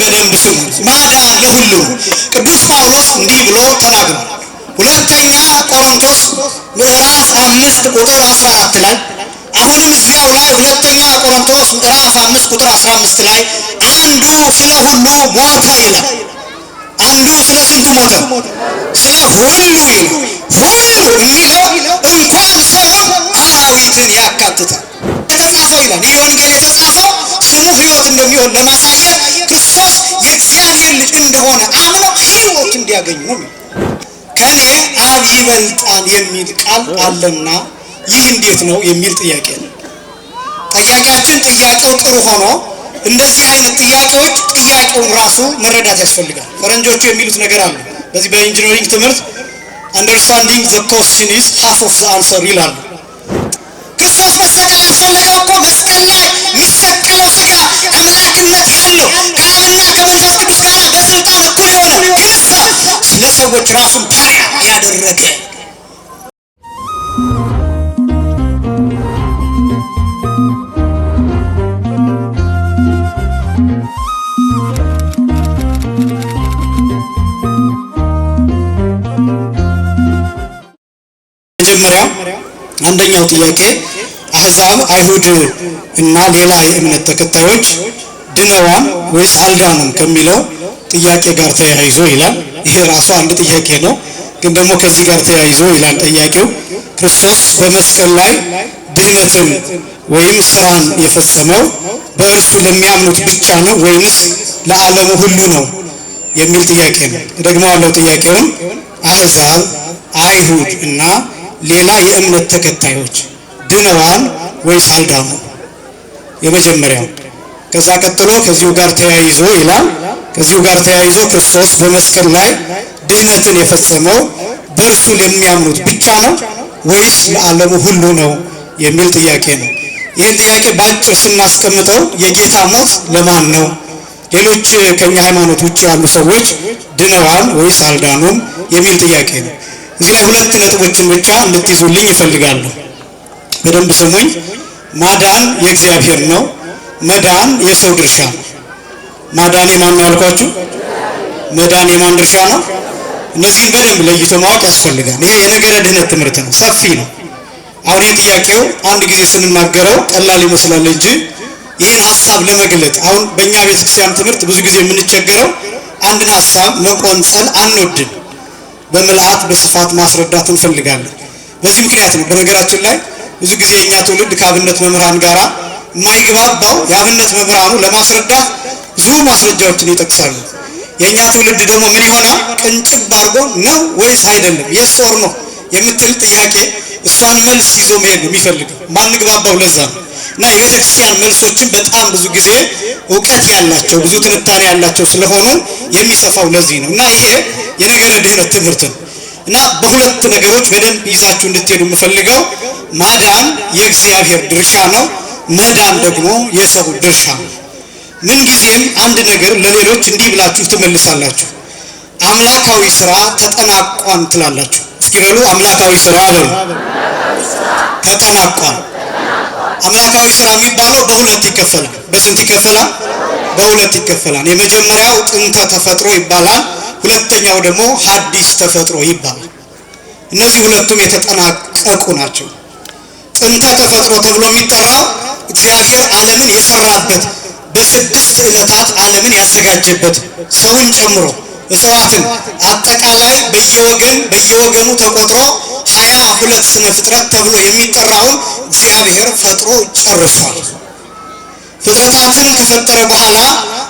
በደንብ ስሙ። ማዳን ለሁሉም ቅዱስ ጳውሎስ እንዲህ ብሎ ተናግሯል። ሁለተኛ ቆሮንቶስ ምዕራፍ 5 ቁጥር 14 ላይ አሁንም እዚያው ላይ ሁለተኛ ቆሮንቶስ ምዕራፍ 5 ቁጥር 15 ላይ አንዱ ስለ ሁሉ ሞተ ይላል። አንዱ ስለ ስንቱ ሞተ? ስለ ሁሉ ይላል። ሁሉ የሚለው እንኳን ሰውን አራዊትን ያካትታል። የተጻፈው ይላል ይህ ወንጌል የተጻፈው ስሙ ሕይወት እንደሚሆን ለማሳየት ክርስቶስ የእግዚአብሔር ልጅ እንደሆነ አምነው ሕይወት እንዲያገኙ ነው። ከኔ አብ ይበልጣል የሚል ቃል አለና ይህ እንዴት ነው የሚል ጥያቄ ነው። ጠያቂያችን ጥያቄው ጥሩ ሆኖ እንደዚህ አይነት ጥያቄዎች ጥያቄውን ራሱ መረዳት ያስፈልጋል። ፈረንጆቹ የሚሉት ነገር አለ። በዚህ በኢንጂነሪንግ ትምህርት understanding the question is half of the answer ይላሉ። ክርስቶስ መሰቀል ያስፈለገው እኮ መስቀል ላይ የሚሰቀለው ስጋ አምላክነት ያለው ከአብና ከመንፈስ ቅዱስ ጋር በስልጣን እኩል የሆነ ግን ለሰዎች ራሱን ባሪያ ያደረገ መጀመሪያ አንደኛው ጥያቄ አህዛብ አይሁድ እና ሌላ የእምነት ተከታዮች ድነዋል ወይስ አልዳኑም ከሚለው ጥያቄ ጋር ተያይዞ ይላል። ይሄ ራሱ አንድ ጥያቄ ነው። ግን ደግሞ ከዚህ ጋር ተያይዞ ይላል ጥያቄው ክርስቶስ በመስቀል ላይ ድህነትን ወይም ስራን የፈጸመው በእርሱ ለሚያምኑት ብቻ ነው ወይስ ለዓለሙ ሁሉ ነው የሚል ጥያቄ ነው። ደግሞዋለሁ ጥያቄውን አህዛብ አይሁድ እና ሌላ የእምነት ተከታዮች ድነዋል ወይስ አልዳኑ? የመጀመሪያው። ከዛ ቀጥሎ ከዚሁ ጋር ተያይዞ ይላል ከዚሁ ጋር ተያይዞ ክርስቶስ በመስቀል ላይ ድህነትን የፈጸመው በእርሱ ለሚያምኑት ብቻ ነው ወይስ ለዓለሙ ሁሉ ነው የሚል ጥያቄ ነው። ይህን ጥያቄ በአጭር ስናስቀምጠው የጌታ ሞት ለማን ነው? ሌሎች ከኛ ሃይማኖት ውጭ ያሉ ሰዎች ድነዋል ወይስ አልዳኑም የሚል ጥያቄ ነው። እዚህ ላይ ሁለት ነጥቦችን ብቻ እንድትይዙልኝ ይፈልጋለሁ። በደንብ ስሙኝ። ማዳን የእግዚአብሔር ነው። መዳን የሰው ድርሻ ነው። ማዳን የማን ነው ያልኳችሁ? መዳን የማን ድርሻ ነው? እነዚህን በደንብ ለይቶ ማወቅ ያስፈልጋል። ይሄ የነገረ ድህነት ትምህርት ነው፣ ሰፊ ነው። አሁን የጥያቄው አንድ ጊዜ ስንናገረው ቀላል ይመስላል እንጂ ይህን ሐሳብ ለመግለጥ አሁን በእኛ ቤተክርስቲያን ትምህርት ብዙ ጊዜ የምንቸገረው አንድን ሐሳብ መቆንጸል አንወድም። በምልአት በስፋት ማስረዳት እንፈልጋለን። በዚህ ምክንያት ነው በነገራችን ላይ ብዙ ጊዜ የኛ ትውልድ ከአብነት መምህራን ጋራ የማይግባባው። የአብነት መምህራኑ ለማስረዳት ብዙ ማስረጃዎችን ይጠቅሳሉ። የኛ ትውልድ ደግሞ ምን ይሆናል? ቅንጭብ አድርጎ ነው ወይስ አይደለም የስ ኦር ኖ የምትል ጥያቄ እሷን መልስ ይዞ መሄድ ነው የሚፈልገው። ማንግባባው ለዛ ነው። እና የቤተክርስቲያን መልሶችን በጣም ብዙ ጊዜ ዕውቀት ያላቸው ብዙ ትንታኔ ያላቸው ስለሆኑ የሚሰፋው ለዚህ ነው። እና ይሄ የነገረ ድህነት ትምህርት ነው። እና በሁለት ነገሮች በደንብ ይዛችሁ እንድትሄዱ የምፈልገው ማዳን የእግዚአብሔር ድርሻ ነው፣ መዳን ደግሞ የሰው ድርሻ ነው። ምን ጊዜም አንድ ነገር ለሌሎች እንዲህ ብላችሁ ትመልሳላችሁ፣ አምላካዊ ስራ ተጠናቋል ትላላችሁ። እስኪ በሉ አምላካዊ ስራ በሉ ተጠናቋል። አምላካዊ ስራ የሚባለው በሁለት ይከፈላል። በስንት ይከፈላል? በሁለት ይከፈላል። የመጀመሪያው ጥንተ ተፈጥሮ ይባላል። ሁለተኛው ደግሞ ሐዲስ ተፈጥሮ ይባላል። እነዚህ ሁለቱም የተጠናቀቁ ናቸው። ጥንተ ተፈጥሮ ተብሎ የሚጠራው እግዚአብሔር ዓለምን የሰራበት በስድስት ዕለታት ዓለምን ያዘጋጀበት ሰውን ጨምሮ እጽዋትን አጠቃላይ በየወገኑ ተቆጥሮ 22 ስነ ፍጥረት ተብሎ የሚጠራውን እግዚአብሔር ፈጥሮ ጨርሷል። ፍጥረታትን ከፈጠረ በኋላ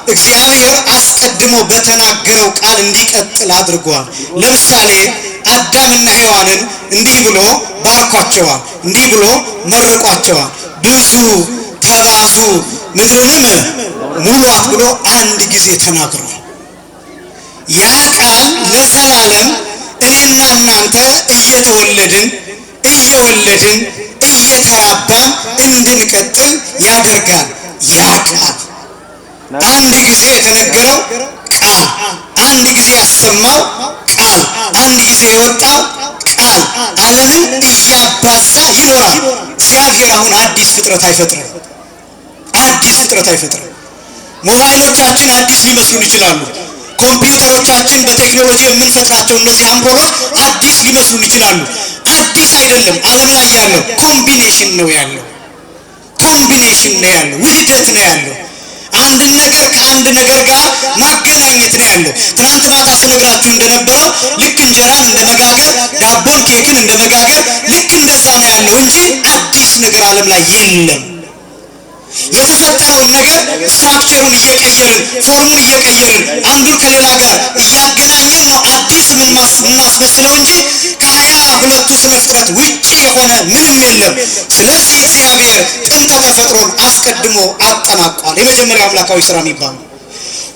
እግዚአብሔር አስቀድሞ በተናገረው ቃል እንዲቀጥል አድርጓል። ለምሳሌ አዳምና ሔዋንን እንዲህ ብሎ ባርኳቸዋል፣ እንዲህ ብሎ መርቋቸዋል። ብዙ ተባዙ ምድርንም ሙሏት ብሎ አንድ ጊዜ ተናግሯል። ያ ቃል ለዘላለም እኔና እናንተ እየተወለድን እየተራባን እንድንቀጥል ያደርጋል። ያ ቃል አንድ ጊዜ የተነገረው ቃል፣ አንድ ጊዜ ያሰማው ቃል፣ አንድ ጊዜ የወጣው ቃል ዓለምን እያባዛ ይኖራል። እግዚአብሔር አሁን አዲስ ፍጥረት አይፈጥርም። ሞባይሎቻችን አዲስ ሊመስሉን ይችላሉ። ኮምፒውተሮቻችን በቴክኖሎጂ የምንፈጥራቸው እነዚህ አምፖሎች አዲስ ሊመስሉን ይችላሉ። አዲስ አይደለም። ዓለም ላይ ያለው ኮምቢኔሽን ነው ያለው። ውህደት ነው ያለው። አንድ ነገር ከአንድ ነገር ጋር ማገናኘት ነው ያለው። ትናንት ማታ ስነግራችሁ እንደነበረው ልክ እንጀራን እንደመጋገር፣ ዳቦን ኬክን እንደመጋገር ልክ እንደዛ ነው ያለው እንጂ አዲስ ነገር ዓለም ላይ የለም። የተፈጠረውን ነገር ስትራክቸሩን እየቀየርን ፎርሙን እየቀየርን አንዱን ከሌላ ጋር እያገናኘን ነው አዲስ የምናስመስለው እንጂ ከ22ቱ ስነ ፍጥረት ውጪ የሆነ ምንም የለም። ስለዚህ እግዚአብሔር ጥንተ ተፈጥሮን አስቀድሞ አጠናቋል። የመጀመሪያው አምላካዊ ስራ የሚባለው።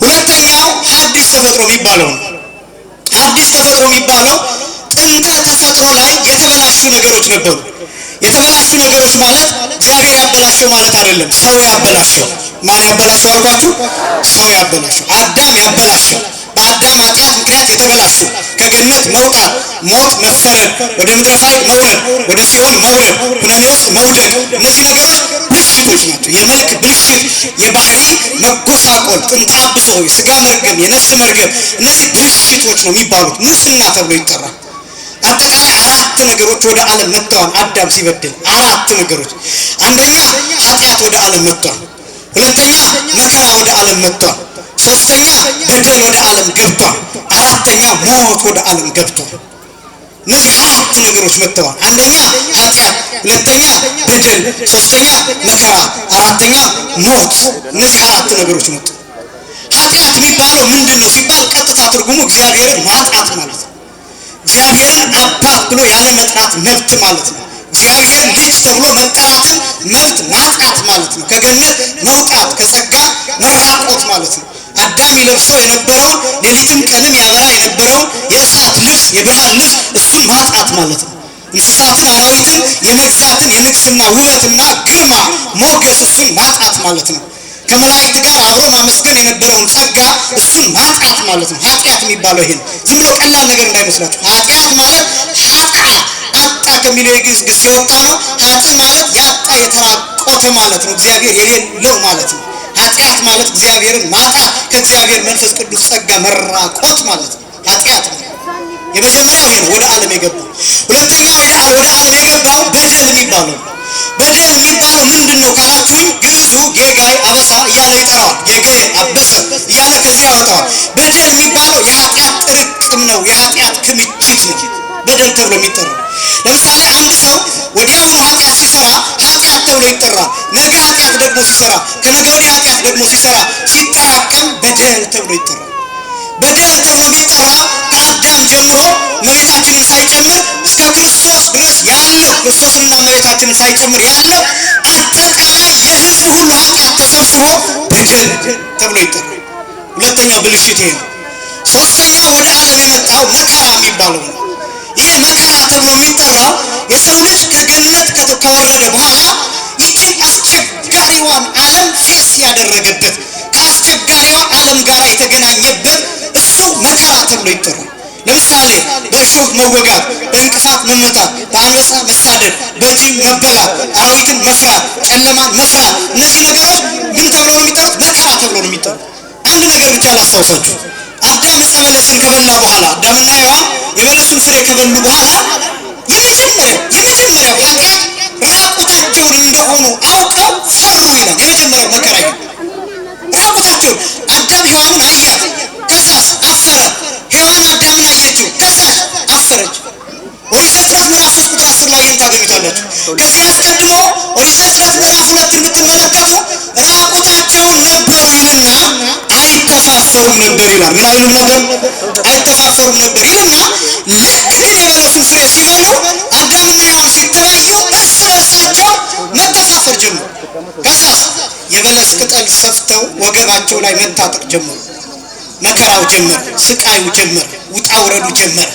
ሁለተኛው ሐዲስ ተፈጥሮ የሚባለው ነው። ሐዲስ ተፈጥሮ የሚባለው ጥንተ ተፈጥሮ ላይ የተበላሹ ነገሮች ነበሩ። የተበላሹ ነገሮች ማለት እግዚአብሔር ያበላሸው ማለት አይደለም። ሰው ያበላሸው። ማን ያበላሸው አልኳችሁ? ሰው ያበላሸው። አዳም ያበላሸው። በአዳም ኃጢአት ምክንያት የተበላሹ ከገነት መውጣት፣ ሞት መፈረድ፣ ወደ ምድረ ፋይድ መውረድ፣ ወደ ሲኦል መውረድ፣ ኩነኔ ውስጥ መውደቅ፣ እነዚህ ነገሮች ብልሽቶች ናቸው። የመልክ ብልሽት፣ የባህሪ መጎሳቆል፣ ጥንተ አብሶ፣ የስጋ መርገም፣ የነፍስ መርገም፣ እነዚህ ብልሽቶች ነው የሚባሉት። ሙስና ተብሎ ይጠራል። አጠቃላይ 4 ነገሮች ወደ ዓለም መጥተዋል። አዳም ሲበድል 4 ነገሮች። አንደኛ ኃጢአት ወደ ዓለም መጥቷል። ሁለተኛ መከራ ወደ ዓለም መጥቷል። ሶስተኛ በደል ወደ ዓለም ገብቷል። አራተኛ ሞት ወደ ዓለም ገብቷል። እነዚህ 4 ነገሮች መጥተዋል። አንደኛ ኃጢአት፣ ሁለተኛ በደል፣ ሶስተኛ መከራ፣ አራተኛ ሞት። እነዚህ 4 ነገሮች መጡ። ኃጢአት የሚባለው ምንድነው ሲባል ቀጥታ ትርጉሙ እግዚአብሔርን ማጣት ማለት ነው። እግዚአብሔርን አባት ብሎ ያለ መጥራት መብት ማለት ነው። እግዚአብሔር ልጅ ተብሎ መጠራትን መብት ማጣት ማለት ነው። ከገነት መውጣት፣ ከጸጋ መራቆት ማለት ነው። አዳም ይለብሰው የነበረውን ሌሊትም ቀንም ያበራ የነበረውን የእሳት ልብስ፣ የብርሃን ልብስ እሱን ማጣት ማለት ነው። እንስሳትን አራዊትን የመግዛትን የንግስና ውበትና ግርማ ሞገስ እሱን ማጣት ማለት ነው። ከመላእክት ጋር አብሮ ማመስገን የነበረውን ጸጋ እሱን ማጣት ማለት ነው። ኃጢአት የሚባለው ይሄን ዝም ብሎ ቀላል ነገር እንዳይመስላችሁ። ኃጢአት ማለት አጣ ከሚለው የግዕዝ ግስ የወጣ ነው። ኃጥ ማለት ያጣ የተራቆተ ማለት ነው። እግዚአብሔር የሌለው ማለት ነው። ኃጢአት ማለት እግዚአብሔርን ማጣት፣ ከእግዚአብሔር መንፈስ ቅዱስ ጸጋ መራቆት ማለት ነው። ኃጢአት ነው። የመጀመሪያው ይሄ ነው፣ ወደ ዓለም የገባው። ሁለተኛው ወደ ዓለም የገባው በደል የሚባለው። በደል የሚባለው ምንድነው ካላችሁኝ፣ ግዕዙ ጌጋይ አበሳ እያለ ይጠራዋል። ጌጋይ አበሰ እያለ ከዚህ ያወጣዋል። በደል የሚባለው የኃጢአት ጥርቅም ነው፣ የኃጢአት ክምችት ነው በደል ተብሎ የሚጠራው። ለምሳሌ አንድ ሰው ወዲያውኑ ኃጢአት ሲሰራ ኃጢአት ተብሎ ይጠራል። ነገ ኃጢአት ደግሞ ሲሰራ፣ ከነገ ወዲያ ኃጢአት ደግሞ ሲሰራ ሲጠራቀም በደል ተብሎ ይጠራል። በደል ተብሎ የሚጠራው ከአዳም ጀምሮ እመቤታችንን ሳይጨምር እስከ ክርስቶስ ድረስ ያለው፣ ክርስቶስንና እመቤታችንን ሳይጨምር ያለው አጠቃላይ የሕዝብ ሁሉ ኃጢአት ተሰብስቦ በደል ተብሎ ይጠራል። ሁለተኛው ብልሽት ይሄ ነው። ሶስተኛው ወደ ዓለም የመጣው መከራ የሚባለው ነው። ይሄ መከራ ተብሎ የሚጠራው የሰው ልጅ ከገነት ከወረደ በኋላ ይችን አስቸጋሪዋን ዓለም ፌስ ያደረገበት፣ ከአስቸጋሪዋ ዓለም ጋር የተገናኘበት እሱ መከራ ተብሎ ይጠራል። ለምሳሌ በእሾህ መወጋት፣ በእንቅፋት መመታት፣ በአንበሳ መሳደድ፣ በጅብ መበላት፣ አራዊትን መፍራት፣ ጨለማን መፍራት፣ እነዚህ ነገሮች ምን ተብሎ ነው የሚጠሩት? መከራ ተብሎ ነው የሚጠሩት። አንድ ነገር ብቻ ላስታውሳችሁ። አዳም ዕፀ በለስን ከበላ በኋላ፣ አዳምና ሔዋን የበለሱን ፍሬ ከበሉ በኋላ የመጀመሪያው ኃጢአት ራቁታቸውን እንደሆኑ አውቀው ፈሩ ይላል። የመጀመሪያው መከራ ራቁታቸውን። አዳም ሔዋንን አያት፣ ከዛስ አፈረ። ሔዋን አዳምን አየችው፣ ከዛስ አፈረች። ኦሪት ዘፍጥረት ምዕራፍ 3 ቁጥር 10 ላይ ይህን ታገኙታላችሁ። ከዚህ አስቀድሞ ኦሪት ዘፍጥረት ምዕራፍ 2 ብትመለከቱ ራቁታቸውን ነበሩ ይልና አይተፋፈሩም ነበር ይላል። ምን አይሉም ነበር? አይተፋፈሩም ነበር ይልና ልክ ግን የበለሱን ፍሬ ሲበሉ አዳምና ሔዋን ሲተያዩ እርስ በርሳቸው መተፋፈር ጀመሩ። ከዛስ የበለስ ቅጠል ሰፍተው ወገባቸው ላይ መታጠቅ ጀመሩ። መከራው ጀመረ፣ ስቃዩ ጀመረ፣ ውጣ ውረዱ ጀመረ።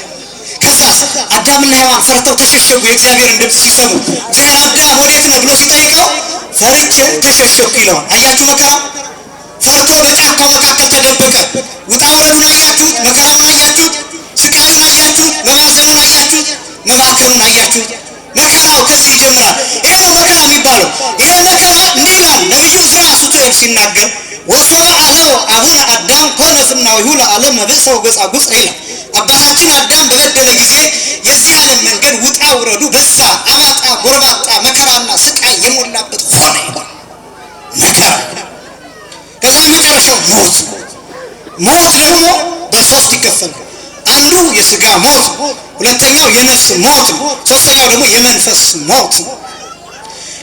ከዛስ አዳምና ሔዋን ፈርተው ተሸሸጉ። የእግዚአብሔርን ድምፅ ሲሰሙ እግዚአብሔር አዳም ወዴት ነህ ብሎ ሲጠይቀው ፈርቼ ተሸሸኩ ይለዋል። አያችሁ መከራው። ፈርቶ በጫካው መካከል ተደበቀ። ውጣ ውረዱን አያችሁት? መከራውን አያችሁት? ስቃዩን አያችሁት? መባዘኑን አያችሁት? መባከኑን አያችሁት? መከራው ከዚህ ይጀምራል። ይሄ ነው መከራ የሚባለው። ይሄ መከራ እንዲህ ይላል ነቢዩ ዕዝራ ሱቱኤል ሲናገር ወሶበ አዳም ኮነ ፍናዊሁ ለዓለም መብጽ ወገጻጉጽ ይላል። አባታችን አዳም በበደለ ጊዜ የዚህ ዓለም መንገድ ውጣ ውረዱ በዛ፣ አባጣ ጎርባጣ መከራና ስቃይ የሞላበት ሆነ መከራ። ከዛ መጨረሻው ሞት። ሞት ደግሞ በሶስት ይከፈላል። አንዱ የሥጋ ሞት፣ ሁለተኛው የነፍስ ሞት፣ ሶስተኛው ደግሞ የመንፈስ ሞት።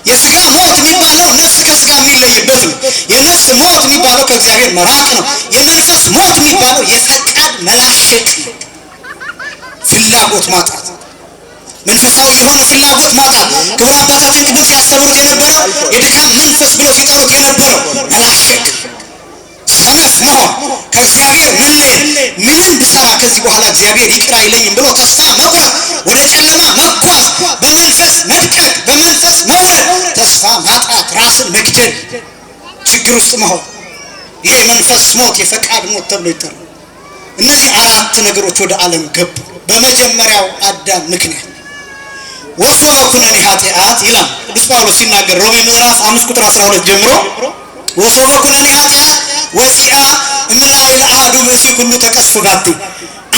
የሥጋ ሞት የሚባለው ነፍስ ከሥጋ የሚለይበት ነው። የነፍስ ሞት የሚባለው ከእግዚአብሔር መራቅ ነው። የመንፈስ ሞት የሚባለው የፈቃድ መላሸቅ፣ ፍላጎት ማጣት፣ መንፈሳዊ የሆነ ፍላጎት ማጣት። ክቡር አባታችን ቅድም ሲያስተምሩት የነበረው የድካም መንፈስ ብሎ ሲጠሩት የነበረው መላሸቅ፣ ሰነፍ መሆን፣ ከእግዚአብሔር መለየት፣ ምንም ብሰራ ከዚህ በኋላ እግዚአብሔር ይቅር አይለኝም ብሎ ተስፋ መቁረጥ፣ ወደ ጨለማ መጓዝ፣ በመንፈስ መድቀቅ፣ በመንፈስ መውረድ፣ ተስፋ ማጣት፣ ራስን መግደል፣ ችግር ውስጥ መሆን፣ ይሄ መንፈስ ሞት፣ የፈቃድ ሞት ተብሎ ይጠራል። እነዚህ አራት ነገሮች ወደ ዓለም ገቡ በመጀመሪያው አዳም ምክንያት። ወሶበ ኩነኔ ኃጢአት ይላል ቅዱስ ጳውሎስ ሲናገር ሮሜ ምዕራፍ 5 ቁጥር 12 ጀምሮ ወሶበ ኩነኔ ኃጢአት ወፂአ እምላዕል አሐዱ ብእሲ ኩሉ ተቀስፎ ባቲ።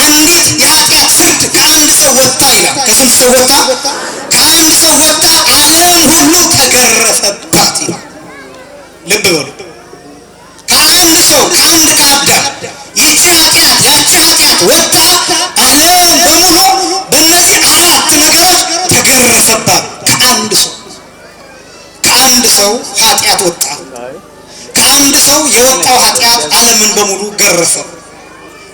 አንዲት የኃጢአት ፍርድ ከአንድ ሰው ወጣ ይላል። ከስንት ሰው ወጣ? ከአንድ ሰው ወጣ፣ ዓለም ሁሉ ተገረፈባት ይላል። ልብ በሉ። ከአንድ ሰው ከአንድ ከአዳም ይቺ ኃጢአት ያቺ ኃጢአት ወጣ፣ ዓለም በሙሉ በእነዚህ አራት ነገሮች ተገረፈባት። ከአንድ ሰው ኃጢአት ወጣ። ከአንድ ሰው የወጣው ኃጢአት ዓለምን በሙሉ ገረፈው።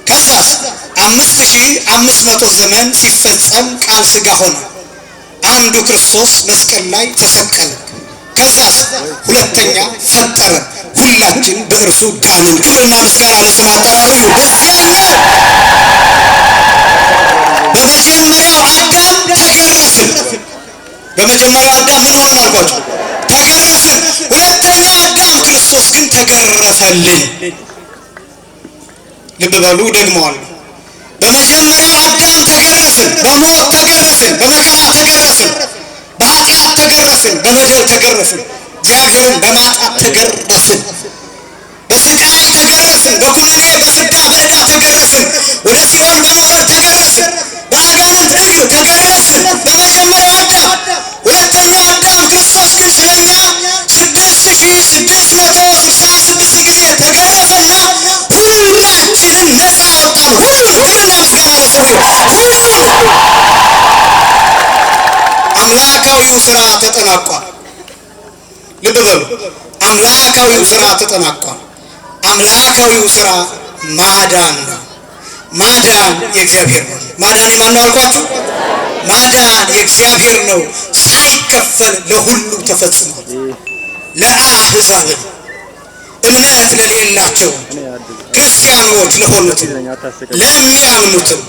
ከዛስ 5500 ዘመን ሲፈጸም ቃል ሥጋ ሆነ። አንዱ ክርስቶስ መስቀል ላይ ተሰቀለ። ከዛስ ሁለተኛ ፈጠረ። ሁላችን በእርሱ ዳንን። ክብርና ምስጋና ለስሙ አጠራሩ ይሁን። ደስ ያለን። በመጀመሪያው አዳም ተገረፍን። በመጀመሪያው አዳም ምን ሆነን አልኳቸው? ተገረፍን። ሁለተኛው አዳም ክርስቶስ ግን ተገረፈልን። ልብ በሉ፣ ደግመዋለሁ። በመጀመሪያው አዳም ተገረፍን፣ በሞት ተገረፍን፣ በመከራ ተገረፍን፣ በኃጢአት ተገረፍን፣ በበደል ተገረፍን፣ እግዚአብሔርን በማጣት ተገረፍን፣ በስቃይ ተገረፍን፣ በኩነኔ በፍዳ በዕዳ ተገረፍን፣ ወደ ሲኦል በመውረድ ተገረፍን፣ በአጋንንት እግር ተገረፍን በመጀመሪያው አዳም። ሁለተኛው አዳም ክርስቶስ ግን ስለኛ 6666 ጊዜ ተገረፈና ሁላችንን ነፃ ወጣን። ክብርና ምስጋና ለስሙ ይሁን። አምላካዊው ሥራ ተጠናቋል። ልብ በሉ፣ አምላካዊው ሥራ ተጠናቋል። አምላካዊው ሥራ ማዳን ነው። ማዳን የእግዚአብሔር ነው። ማዳን የማን ነው አልኳችሁ? ማዳን የእግዚአብሔር ነው። ሳይከፈል ለሁሉ ተፈጽሟል። ለአሕዛብም እምነት ለሌላቸው ክርስቲያኖች ለሆኑትም፣ ለሚያምኑትም፣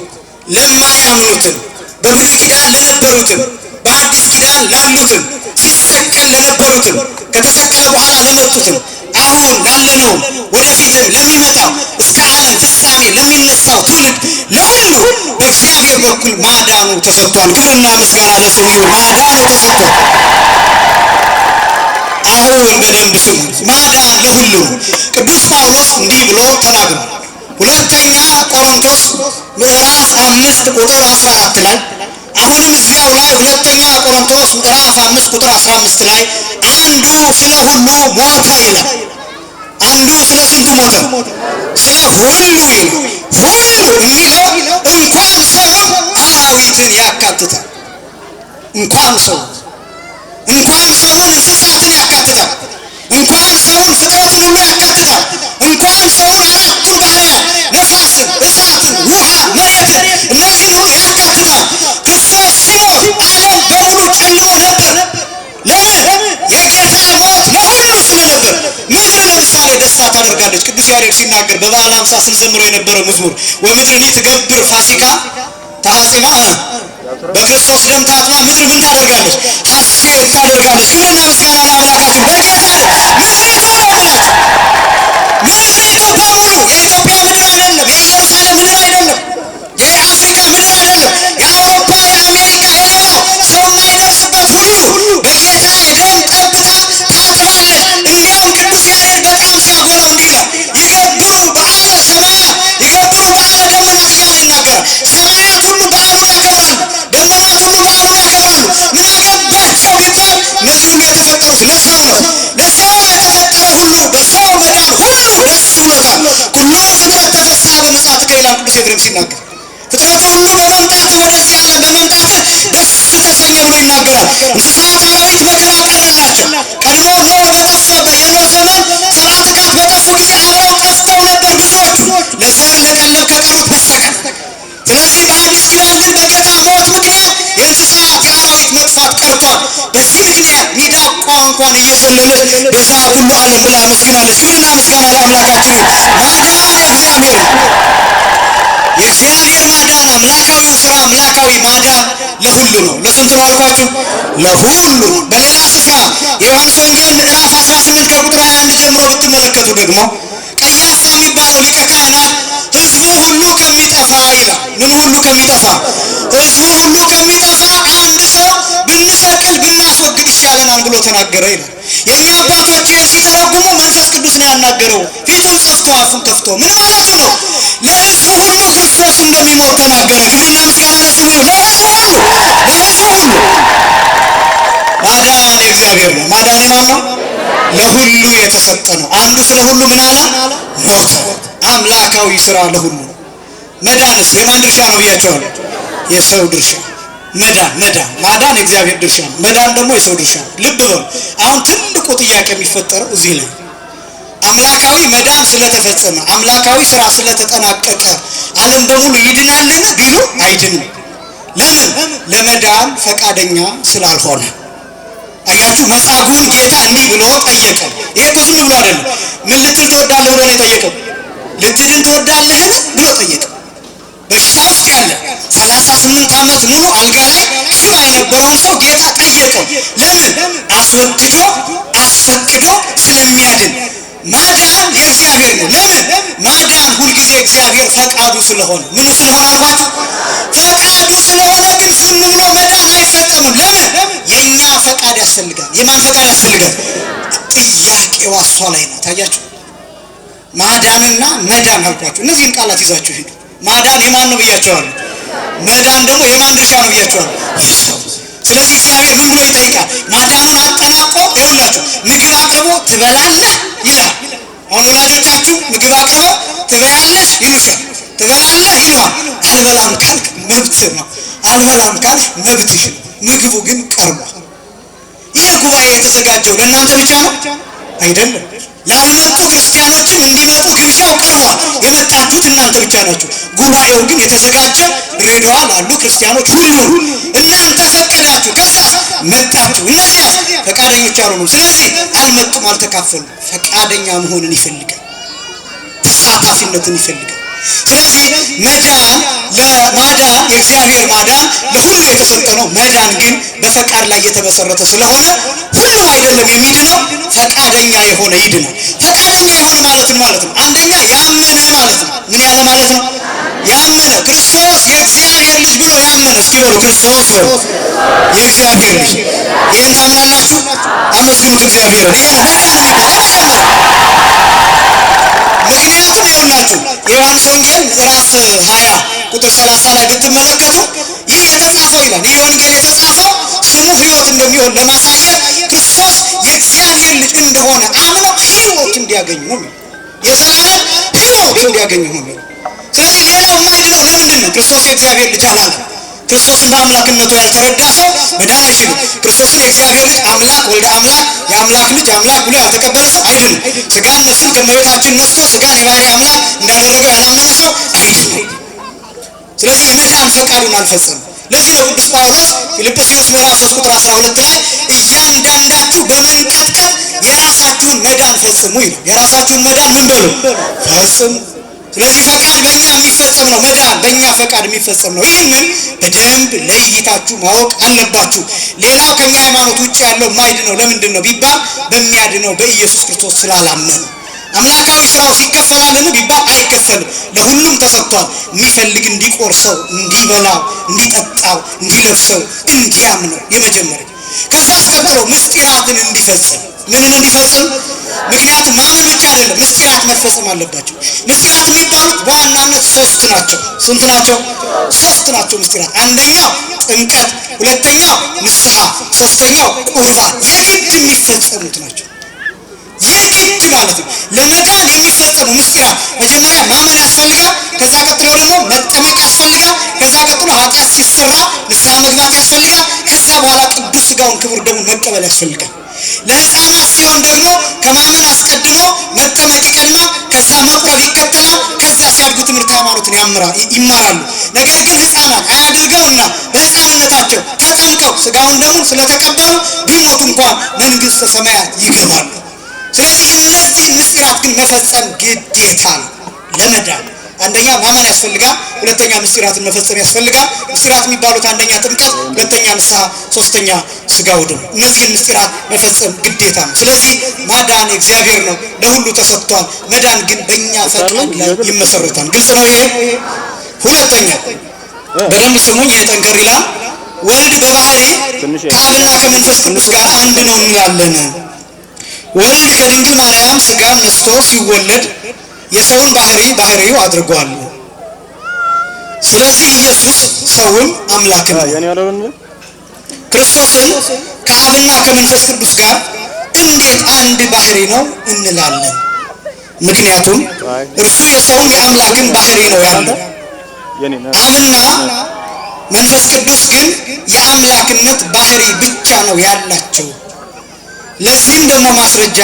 ለማያምኑትም፣ በብሉይ ኪዳን ለነበሩትም፣ በአዲስ ኪዳን ላሉትም፣ ሲሰቀል ለነበሩትም፣ ከተሰቀለ በኋላ ለመጡትም፣ አሁን ላለነው፣ ወደፊትም ለሚመጣው፣ እስከ ዓለም ፍጻሜ ለሚነሳው ትውልድ ለሁሉ በእግዚአብሔር በኩል ማዳኑ ተሰጥቷል። ክብርና ምስጋና ለስሙ ይሁን። ማዳኑ ተሰጥቷል። አሁን በደንብ ስሙ። ማዳን ለሁሉ ቅዱስ ጳውሎስ እንዲህ ብሎ ተናግሯል። ሁለተኛ ቆሮንቶስ ምዕራፍ 5 ቁጥር 14 ላይ አሁንም እዚያው ላይ ሁለተኛ ቆሮንቶስ ምዕራፍ 5 ቁጥር 15 ላይ አንዱ ስለ ሁሉ ሞተ ይላል። አንዱ ስለ ስንቱ ሞተ? ስለ ሁሉ ይላል። ሁሉ የሚለው እንኳን ሰውን አራዊትን ያካትታል። እንኳን ሰውን እንስሳትን ያካትታል። እንኳን ሰውን ፍጥረትን ሁሉ ያካትታል። እንኳን ሰውን አራቱን ባህርያት ነፋስን፣ እሳትን፣ ውሃ፣ መሬትን እነዚህን ሁሉ ያካትታል። ክርስቶስ ሲሞት ዓለም በሙሉ ጨልሞ ነበር። ለምን? የጌታ ሞት ለሁሉ ስለነበር። ምድር ለምሳሌ ደስታ ታደርጋለች። ቅዱስ ያሬድ ሲናገር በበዓለ ሃምሳ ስንዘምረው የነበረው መዝሙር ወምድርኒ ትገብር ፋሲካ ተሐጺና በክርስቶስ ደም ታጥባ ምድር ምን ታደርጋለች? ሐሴት ታደርጋለች። ክብርና ምስጋና ለአምላካችን። በጌታ ምድሪቱ ናት። ምድሪቱ በሙሉ የኢትዮጵያ ምድር አይደለም፣ የኢየሩሳሌም ምድር አይደለም፣ የአፍሪካ ምድር አይደለም፣ የአውሮፓ፣ የአሜሪካ፣ የሌላው ሰው የማይደርስበት ሁሉ በጌታ የደም ጠብታ ታጥባለች። እንዲያውም ቅዱስ ያሬድ በጣም ሲያጎላው እንዲህ ይላል፣ ይገብሩ በዓለ ሲናገር ፍጥረቱ ሁሉ በመምጣት ወደዚህ ዓለም በመምጣት ደስ ተሰኘ ብሎ ይናገራል። እንስሳት አራዊት መከራ ቀረላቸው። ቀድሞ ኖህ በጠፋበት የኖህ ዘመን ሰብአ ትካት በጠፉ ጊዜ አብረው ጠፍተው ነበር ብዙዎቹ ለዘር ለቀለብ ከቀሩት በስተቀር። ስለዚህ በአዲስ ኪዳን ግን በጌታ ሞት ምክንያት የእንስሳት የአራዊት መጥፋት ቀርቷል። በዚህ ምክንያት ሚዳቋ እንኳን እየዘለለች ቤዛ ሁሉ ዓለም ብላ መስግናለች። ክብርና ምስጋና ለአምላካችን ማዳን የእግዚአብሔር ማዳን አምላካዊው ስራ አምላካዊ ማዳን ለሁሉ ነው። ለስንት ነው አልኳችሁ? ለሁሉ። በሌላ ስፍራ የዮሐንስ ወንጌል ምዕራፍ 18 ከቁጥር 21 ጀምሮ ብትመለከቱ ደግሞ ቀያፋ የሚባለው ሊቀ ካህናት ሕዝቡ ሁሉ ከሚጠፋ ይላል። ምን ሁሉ ከሚጠፋ? ሕዝቡ ሁሉ ከሚጠፋ አንድ ሰው ብንሰቅል ብናስወግድ ይሻለናል ብሎ ተናገረ ይላል። የእኛ አባቶች ይህን ሲተረጉሙ መንፈስ ቅዱስ ነው ያናገረው። ፊቱን ጸፍቶ አፉን ከፍቶ ምን ማለቱ ነው? ለሕዝቡ ሁሉ ክርስቶስ እንደሚሞት ተናገረ። ክብርና ምስጋና ለስሙ ይሁን። ለሕዝቡ ሁሉ ማዳን የእግዚአብሔር ነው። ማዳን የማን ነው? ለሁሉ የተሰጠ ነው። አንዱ ስለ ሁሉ ምን አለ? ሞተ። አምላካዊ ስራ ለሁሉ። መዳንስ የማን ድርሻ ነው ብያቸዋለሁ? የሰው ድርሻ። ማዳን የእግዚአብሔር ድርሻ ነው። መዳን ደግሞ የሰው ድርሻ ነው። ልብ በሉ። አሁን ትልቁ ጥያቄ የሚፈጠረው እዚህ ላይ አምላካዊ መዳን ስለተፈጸመ አምላካዊ ስራ ስለተጠናቀቀ ዓለም በሙሉ ይድናልን ቢሉ አይድንም። ለምን? ለመዳን ፈቃደኛ ስላልሆነ። አያችሁ፣ መጻጉዕን ጌታ እንዲህ ብሎ ጠየቀው። ይሄ እኮ ዝም ብሎ አይደለም። ምን ልትል ትወዳለህ ብሎ ነው የጠየቀው። ልትድን ትወዳለህን ብሎ ጠየቀው። በሽታ ውስጥ ያለ 38 ዓመት ሙሉ አልጋ ላይ ሽባ የነበረውን ሰው ጌታ ጠየቀው። ለምን? አስወድዶ አስፈቅዶ ስለሚያድን። ማዳን የእግዚአብሔር ነው። ለምን? ማዳን ሁልጊዜ እግዚአብሔር ፈቃዱ ስለሆነ። ምኑ ስለሆነ አልኳችሁ? ፈቃዱ ስለሆነ። ግን ዝም ብሎ መዳን አይፈጸምም። ለምን? የእኛ ፈቃድ ያስፈልጋል። የማን ፈቃድ ያስፈልጋል? ጥያቄዋ እሷ ላይ ነው። ታያችሁ፣ ማዳንና መዳን አልኳችሁ። እነዚህን ቃላት ይዛችሁ ሂዱ። ማዳን የማን ነው ብያቸዋለሁ። መዳን ደግሞ የማን ድርሻ ነው ብያቸዋለሁ? የሰው። ስለዚህ እግዚአብሔር ምን ብሎ ይጠይቃል? ማዳኑን አጠናቆ ይኸውላችሁ ምግብ አቅርቦ ትበላለህ ይላል። አሁን ወላጆቻችሁ ምግብ አቅርበው ትበያለሽ ይሉሻል፣ ትበላለህ ይሉሃል። አልበላም ካልክ መብት ነው፣ አልበላም ካልክ መብትሽ ነው። ምግቡ ግን ቀርቧል። ይህ ጉባኤ የተዘጋጀው ለእናንተ ብቻ ነው አይደለም። ላልመጡ ክርስቲያኖችም እንዲመጡ ግብዣው ቀርቧል። የመጣችሁት እናንተ ብቻ ናችሁ። ጉባኤው ግን የተዘጋጀው ድሬዳዋ ላሉ ክርስቲያኖች ሁሉ። እናንተ ፈቀዳችሁ፣ ከዛስ መጣችሁ። እነዚያስ ፈቃደኞች አልሆኑም። ስለዚህ አልመጡም፣ አልተካፈሉም። ፈቃደኛ መሆንን ይፈልጋል፣ ተሳታፊነትን ይፈልጋል። ስለዚህ መዳን ለማዳን የእግዚአብሔር ማዳን ለሁሉ የተሰጠ ነው። መዳን ግን በፈቃድ ላይ የተመሰረተ ስለሆነ ሁሉም አይደለም የሚድነው፣ ፈቃደኛ የሆነ ይድናል። ፈቃደኛ የሆነ ማለት ነው አንደኛ ያመነ ማለት ነው። ምን ያለ ማለት ነው? ያመነ። ክርስቶስ የእግዚአብሔር ልጅ ብሎ ያመነ። እስኪ በሉ ክርስቶስ የእግዚአብሔር ልጅ። ይህን ታምናላችሁ? አመስግኑት እግዚአብሔርን። ይሄ ነው መዳን የሚባለው። ምክንያቱም ይኸውላችሁ የዮሐንስ ወንጌል ምዕራፍ 20 ቁጥር 30 ላይ ብትመለከቱ ይህ የተጻፈው ይላል። ይህ ወንጌል የተጻፈው ስሙ ሕይወት እንደሚሆን ለማሳየት ክርስቶስ የእግዚአብሔር ልጅ እንደሆነ አምነው ሕይወት እንዲያገኙ ነው። የዘላለም ሕይወት እንዲያገኙ ነው። ስለዚህ ሌላው የማይድነው ለምንድን ነው? ክርስቶስ የእግዚአብሔር ልጅ አላለም። ክርስቶስን በአምላክነቱ ያልተረዳ ሰው መዳን አይችልም። ክርስቶስን የእግዚአብሔር ልጅ አምላክ ወልደ አምላክ የአምላክ ልጅ አምላክ ብሎ ያልተቀበለ ሰው አይድንም። ስጋን ነፍስን ከእመቤታችን ነስቶ ስጋን የባህሪ አምላክ እንዳደረገው ያላመነ ሰው አይድንም። ስለዚህ የመዳን ፈቃዱን አልፈጸምም። ለዚህ ነው ቅዱስ ጳውሎስ ፊልጵስዩስ ምዕራፍ 3 ቁጥር 12 ላይ እያንዳንዳችሁ በመንቀጥቀጥ የራሳችሁን መዳን ፈጽሙ ይላል። የራሳችሁን መዳን ምን በሉ? ፈጽሙ። ስለዚህ ፈቃድ በእኛ የሚፈጸም ነው። መዳን በእኛ ፈቃድ የሚፈጸም ነው። ይህንን በደንብ ለይታችሁ ማወቅ አለባችሁ። ሌላው ከኛ ሃይማኖት ውጭ ያለው የማይድነው ለምንድን ነው ቢባል በሚያድነው በኢየሱስ ክርስቶስ ስላላመኑ። አምላካዊ ስራው ይከፈላልን ቢባል አይከፈልም። ለሁሉም ተሰጥቷል። የሚፈልግ እንዲቆርሰው፣ እንዲበላው፣ እንዲጠጣው፣ እንዲለብሰው፣ እንዲያምነው የመጀመሪያ። ከዛ አስቀጥሎ ምስጢራትን እንዲፈጽም። ምንን እንዲፈጽም? ምክንያቱም ማመን ብቻ አይደለም፣ ምስጢራት መፈጸም አለባቸው። ምስጢራት የሚባሉት በዋናነት 3 ናቸው። ስንት ናቸው? 3 ናቸው ምስጢራት። አንደኛው ጥምቀት፣ ሁለተኛው ንስሐ፣ ሶስተኛው ቁርባን። የግድ የሚፈጸሙት ናቸው። የግድ ማለት ነው። ለመዳን የሚፈጸሙ ምስጢራት መጀመሪያ ማመን ያስፈልጋል። ከዛ ቀጥሎ ደግሞ ንስሐ መግባት ያስፈልጋል። ከዛ በኋላ ቅዱስ ሥጋውን ክቡር ደሙን መቀበል ያስፈልጋል። ለሕፃናት ሲሆን ደግሞ ከማመን አስቀድሞ መጠመቅ ይቀድማል። ከዛ መቁረብ ይከተላል። ከዛ ሲያድጉ ትምህርት ሃይማኖትን ይማራሉ። ነገር ግን ሕፃናት አያድርገውና በሕፃንነታቸው ተጠምቀው ሥጋውን ደሙን ስለተቀበሉ ቢሞቱ እንኳን መንግሥተ ሰማያት ይገባሉ። ስለዚህ እነዚህ ምስጢራት ግን መፈጸም ግዴታ ነው ለመዳን። አንደኛ ማመን ያስፈልጋል፣ ሁለተኛ ምስጢራትን መፈጸም ያስፈልጋል። ምስጢራት የሚባሉት አንደኛ ጥምቀት፣ ሁለተኛ ንስሐ፣ ሶስተኛ ሥጋው ደሙ። እነዚህን ምስጢራት መፈጸም ግዴታ ነው። ስለዚህ ማዳን እግዚአብሔር ነው፣ ለሁሉ ተሰጥቷል። መዳን ግን በእኛ ፈቃድ ላይ ይመሰረታል። ግልጽ ነው ይሄ። ሁለተኛ በደንብ ስሙኝ፣ ይሄ ጠንከር ይላል። ወልድ በባህሪ ከአብና ከመንፈስ ቅዱስ ጋር አንድ ነው እንላለን። ወልድ ከድንግል ማርያም ሥጋን ነስቶ ሲወለድ የሰውን ባህሪው አድርጓል። ስለዚህ ኢየሱስ ሰውን አምላክ ነው። ክርስቶስን ከአብና ከመንፈስ ቅዱስ ጋር እንዴት አንድ ባህሪ ነው እንላለን? ምክንያቱም እርሱ የሰውን የአምላክን ባህሪ ነው ያለው። አብና መንፈስ ቅዱስ ግን የአምላክነት ባህሪ ብቻ ነው ያላቸው። ለዚህም ደግሞ ማስረጃ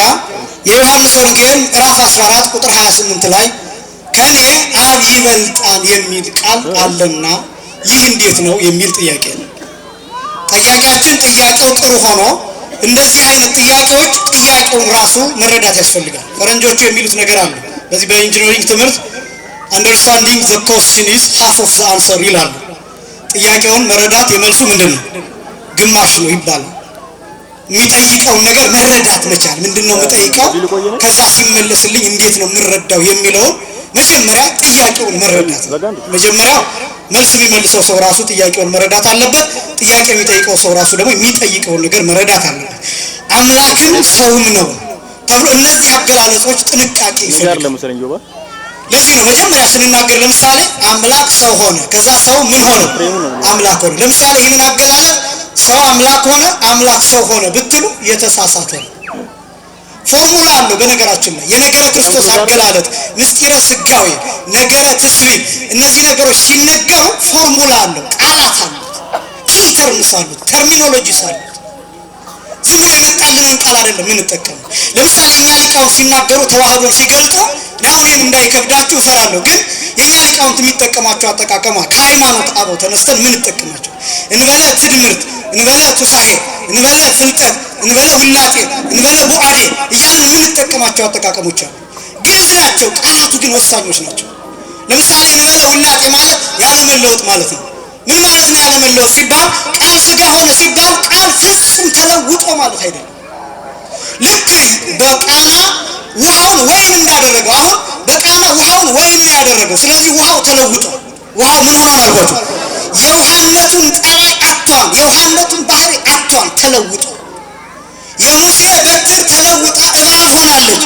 የዮሐንስ ወንጌል ምዕራፍ 14 ቁጥር 28 ላይ ከኔ አብ ይበልጣል የሚል ቃል አለና ይህ እንዴት ነው የሚል ጥያቄ ነው። ጠያቂያችን ጥያቄው ጥሩ ሆኖ እንደዚህ አይነት ጥያቄዎች ጥያቄውን ራሱ መረዳት ያስፈልጋል። ፈረንጆቹ የሚሉት ነገር አለ። በዚህ በኢንጂነሪንግ ትምህርት understanding the question is half of the answer ይላሉ። ጥያቄውን መረዳት የመልሱ ምንድነው? ግማሽ ነው ይባላል። የሚጠይቀውን ነገር መረዳት መቻል። ምንድነው የምጠይቀው? ከዛ ሲመለስልኝ እንዴት ነው የምረዳው የሚለው መጀመሪያ ጥያቄውን መረዳት። መጀመሪያ መልስ የሚመልሰው ሰው ራሱ ጥያቄውን መረዳት አለበት። ጥያቄ የሚጠይቀው ሰው ራሱ ደግሞ የሚጠይቀውን ነገር መረዳት አለበት። አምላክም ሰውም ነው ተብሎ እነዚህ አገላለጾች ጥንቃቄ ይፈልጋሉ። ለዚህ ነው መጀመሪያ ስንናገር ለምሳሌ አምላክ ሰው ሆነ፣ ከዛ ሰው ምን ሆነ? አምላክ ሆነ። ለምሳሌ ይህንን አገላለጽ ሰው አምላክ ሆነ፣ አምላክ ሰው ሆነ ብትሉ የተሳሳተ ነው። ፎርሙላ አለው። በነገራችን ላይ የነገረ ክርስቶስ አገላለጥ፣ ምስጢረ ስጋዌ፣ ነገረ ትስብእት፣ እነዚህ ነገሮች ሲነገሩ ፎርሙላ አለው፣ ቃላት አሉት፣ ኪ ተርምስ አሉት፣ ተርሚኖሎጂስ አሉት። ዝም ብሎ የመጣልንን ቃል አይደለም የምንጠቀመው። ለምሳሌ እኛ ሊቃውንት ሲናገሩ ተዋህዶን ሲገልጡ አሁን እንዳይከብዳችሁ እፈራለሁ፣ ግን የኛ ሊቃውንት የሚጠቀማቸው አጠቃቀማ ከሃይማኖት አበው ተነስተን ምን እንጠቀማቸው እንበለ ትድምርት፣ እንበለ ቱሳኤ፣ እንበለ ፍልጠት፣ እንበለ ውላጤ፣ እንበለ ቡዓዴ እያልን ምን እንጠቀማቸው አጠቃቀሞች አሉ። ግዕዝ ናቸው፣ ቃላቱ ግን ወሳኞች ናቸው። ለምሳሌ እንበለ ውላጤ ማለት ያለ መለወጥ ማለት ነው። ምን ማለት ነው ያለ መለወጥ ሲባል? ቃል ሥጋ ሆነ ሲባል ቃል ፍጹም ተለውጦ ማለት አይደለም። ልክ በቃና ውሃውን ወይን እንዳደረገው፣ አሁን በቃና ውሃውን ወይን ነው ያደረገው። ስለዚህ ውሃው ተለውጧል። ውሃው ምን ሆኗል አልኳት? የውሃነቱን ጠባይ አጥቷል። የውሃነቱን ባህሪ አጥቷል፣ ተለውጧል። የሙሴ በትር ተለውጣ እባብ ሆናለች።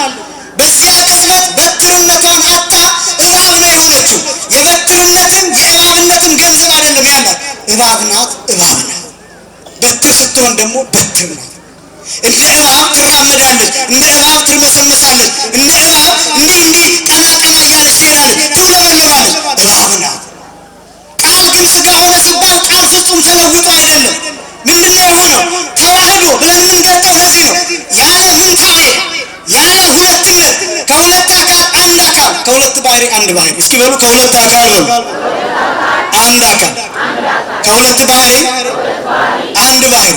በዚያ ቅጽበት በትርነቷን አጥታ እባብ ነው የሆነችው። የበትርነትን የእባብነትን ገንዘብ አይደለም ያላት፣ እባብ ናት፣ እባብ ናት። በትር ስትሆን ደግሞ በትር ናት። እንደ እባብ ትራመዳለች፣ እንደ እባብ ትርመሰመሳለች፣ እንደ እባብ እንዲህ ቀና ቀና እያለች ትሄዳለች፣ ትውለበለባለች። እባብ ናት። ቃል ግን ሥጋ ሆነ ሲባል ቃል ፍጹም ተለውጦ አይደለም። ምንድነው የሆነው? ተዋህዶ ብለን የምንገልጠው ለዚህ ነው። ያለ ምንታዌ፣ ያለ ሁለትነት፣ ከሁለት አካል አንድ አካል፣ ከሁለት ባህሪ አንድ ባህሪ። እስኪ በሉ ከሁለት አካል ነው አንድ አካል፣ ከሁለት ባህሪ አንድ ባህሪ።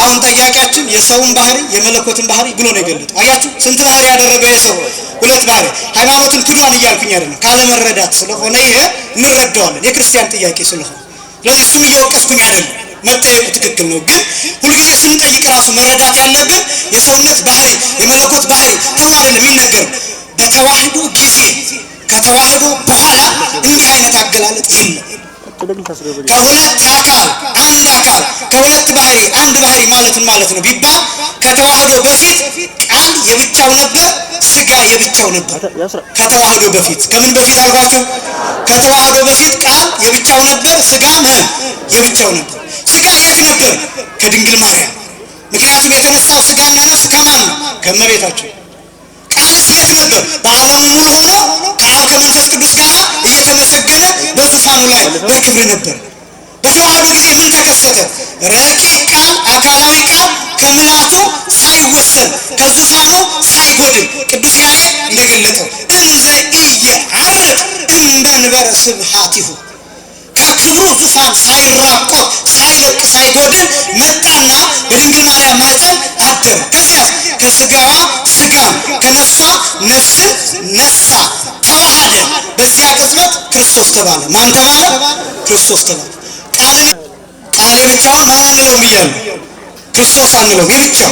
አሁን ጠያቂያችን የሰውን ባህሪ የመለኮትን ባህሪ ብሎ ነው የገለጠው። አያችሁ ስንት ባህሪ ያደረገው የሰው? ሁለት ባህሪ። ሃይማኖትን ክዷን እያልኩኝ አይደለም፣ ካለመረዳት ስለሆነ ይሄ እንረዳዋለን፣ የክርስቲያን ጥያቄ ስለሆነ። ስለዚህ እሱም እየወቀስኩኝ አይደለም፣ መጠየቁ ትክክል ነው። ግን ሁልጊዜ ስንጠይቅ ራሱ መረዳት ያለብን የሰውነት ባህሪ የመለኮት ባህሪ ተብሎ አይደለም የሚነገር። በተዋህዶ ጊዜ ከተዋህዶ በኋላ እንዲህ አይነት አገላለጥ የለም። ከሁለት አካል አንድ አካል፣ ከሁለት ባህሪ አንድ ባህሪ ማለት ነው ቢባል ከተዋህዶ በፊት ቃል የብቻው ነበር፣ ሥጋ የብቻው ነበር። ከተዋህዶ በፊት ከምን በፊት አልኳችሁ? ከተዋህዶ በፊት ቃል የብቻው ነበር፣ ሥጋም የብቻው ነበር። ሥጋ የት ነበር? ከድንግል ማርያም። ምክንያቱም የተነሳው ሥጋና ነፍስ ከማን ነው? ከእመቤታችን። ቃልስ የት ነበር? በዓለሙ ሙሉ ሆኖ ከአብ ከመንፈስ ቅዱስ ጋር እየተመሰገነ በዙፋኑ ላይ በክብር ነበር። በተዋህዶ ጊዜ ምን ተከሰተ? ረቂቅ ቃል አካላዊ ቃል ከምልአቱ ሳይወሰን ከዙፋኑ ሳይጎድል ቅዱስ ያሬድ እንደገለጠው እንዘ ኢየዐርቅ እምመንበረ ስብሐቲሁ ከክብሩ ዙፋን ሳይራቆት ሳይለቅ ሳይጎድል መጣና በድንግል ማርያም ማኅፀን አደረ። ከዚያስ ከስጋዋ ስጋን ከነፍሷ ነፍስን ነሳ፣ ተዋሃደ። በዚያ ቅጽበት ክርስቶስ ተባለ። ማን ተባለ? ክርስቶስ ተባለ። ቃል የብቻውን ማን አንለውም እያሉ ክርስቶስ አንለውም፣ የብቻው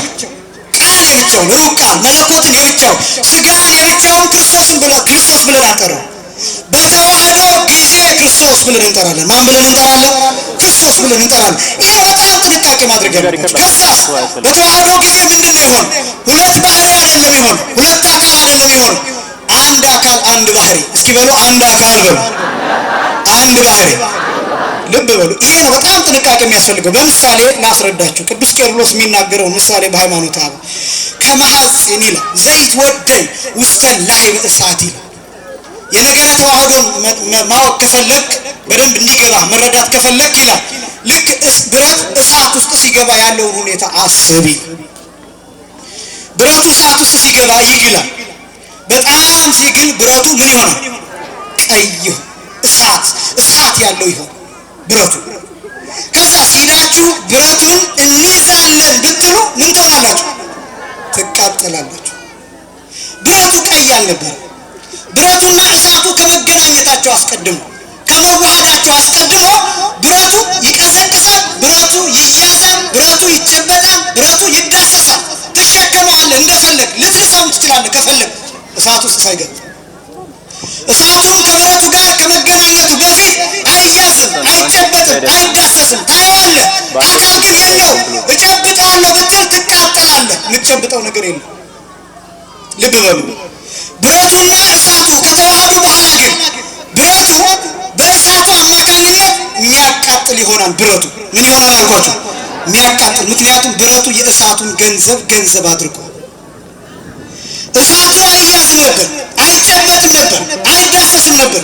ቃል የብቻውን ሩቅ ቃል መለኮትን የብቻው ስጋን የብቻውን ክርስቶስ ብለን አንጠራው። በተዋህዶ ጊዜ ክርስቶስ ብለን እንጠራለን። ማን ብለን እንጠራለን? ክርስቶስ ብለን እንጠራለን። ይሄ በጣም ጥንቃቄ ማድረግ ያለባችሁ። ከዛስ በተዋህዶ ጊዜ ምንድነው ይሆን? ሁለት ባህሪ አይደለም ይሆን፣ ሁለት አካል አይደለም ይሆን፣ አንድ አካል አንድ ባህሪ። እስኪ በሉ አንድ አካል በሉ፣ አንድ ባህሪ። ልብ በሉ። ይሄ ነው በጣም ጥንቃቄ የሚያስፈልገው። በምሳሌ ላስረዳችሁ። ቅዱስ ቄርሎስ የሚናገረው ምሳሌ በሃይማኖተ አበው ከመሐጽን ይላል ዘይት ወደይ ውስተ ላይ በእሳት ይላል። የነገረ ተዋህዶን ማወቅ ከፈለክ በደንብ እንዲገባ መረዳት ከፈለክ ይላል ልክ ብረት እሳት ውስጥ ሲገባ ያለውን ሁኔታ አስቢ። ብረቱ እሳት ውስጥ ሲገባ ይግላል። በጣም ሲግል ብረቱ ምን ይሆናል? ቀይ እሳት ያለው ይሆን ብረቱ። ከዛ ሲላችሁ ብረቱን እንይዛለን ብትሉ ምን ትሆናላችሁ? ትቃጠላላችሁ። ብረቱ ቀይ አልነበረ። ብረቱና እሳቱ ከመገናኘታቸው አስቀድሞ ከመዋሃዳቸው አስቀድሞ ብረቱ ይቀዘቅዛል፣ ብረቱ ይያዛል፣ ብረቱ ይጨበጣል፣ ብረቱ ይዳሰሳል። ትሸከመዋለህ እንደፈለግ፣ ልትልሳውም ትችላለህ ከፈለግ እሳት ውስጥ ሳይገባ። እሳቱም ከብረቱ ጋር ከመገናኘቱ በፊት አይያዝም፣ አይጨበጥም፣ አይዳሰስም። ታየዋለህ፣ አካል ግን የለው። እጨብጠዋለሁ ብትል ትቃጠላለህ። የምትጨብጠው ነገር የለም። ልብ በሉ። ብረቱና እሳቱ ከተዋሃዱ በኋላ ግን ብረቱ በእሳቱ አማካኝነት የሚያቃጥል ይሆናል። ብረቱ ምን ይሆናል አልኳችሁ? የሚያቃጥል። ምክንያቱም ብረቱ የእሳቱን ገንዘብ አድርጎ እሳቱ አይያዝ ነበር፣ አይጨበጥም ነበር፣ አይዳሰስም ነበር፣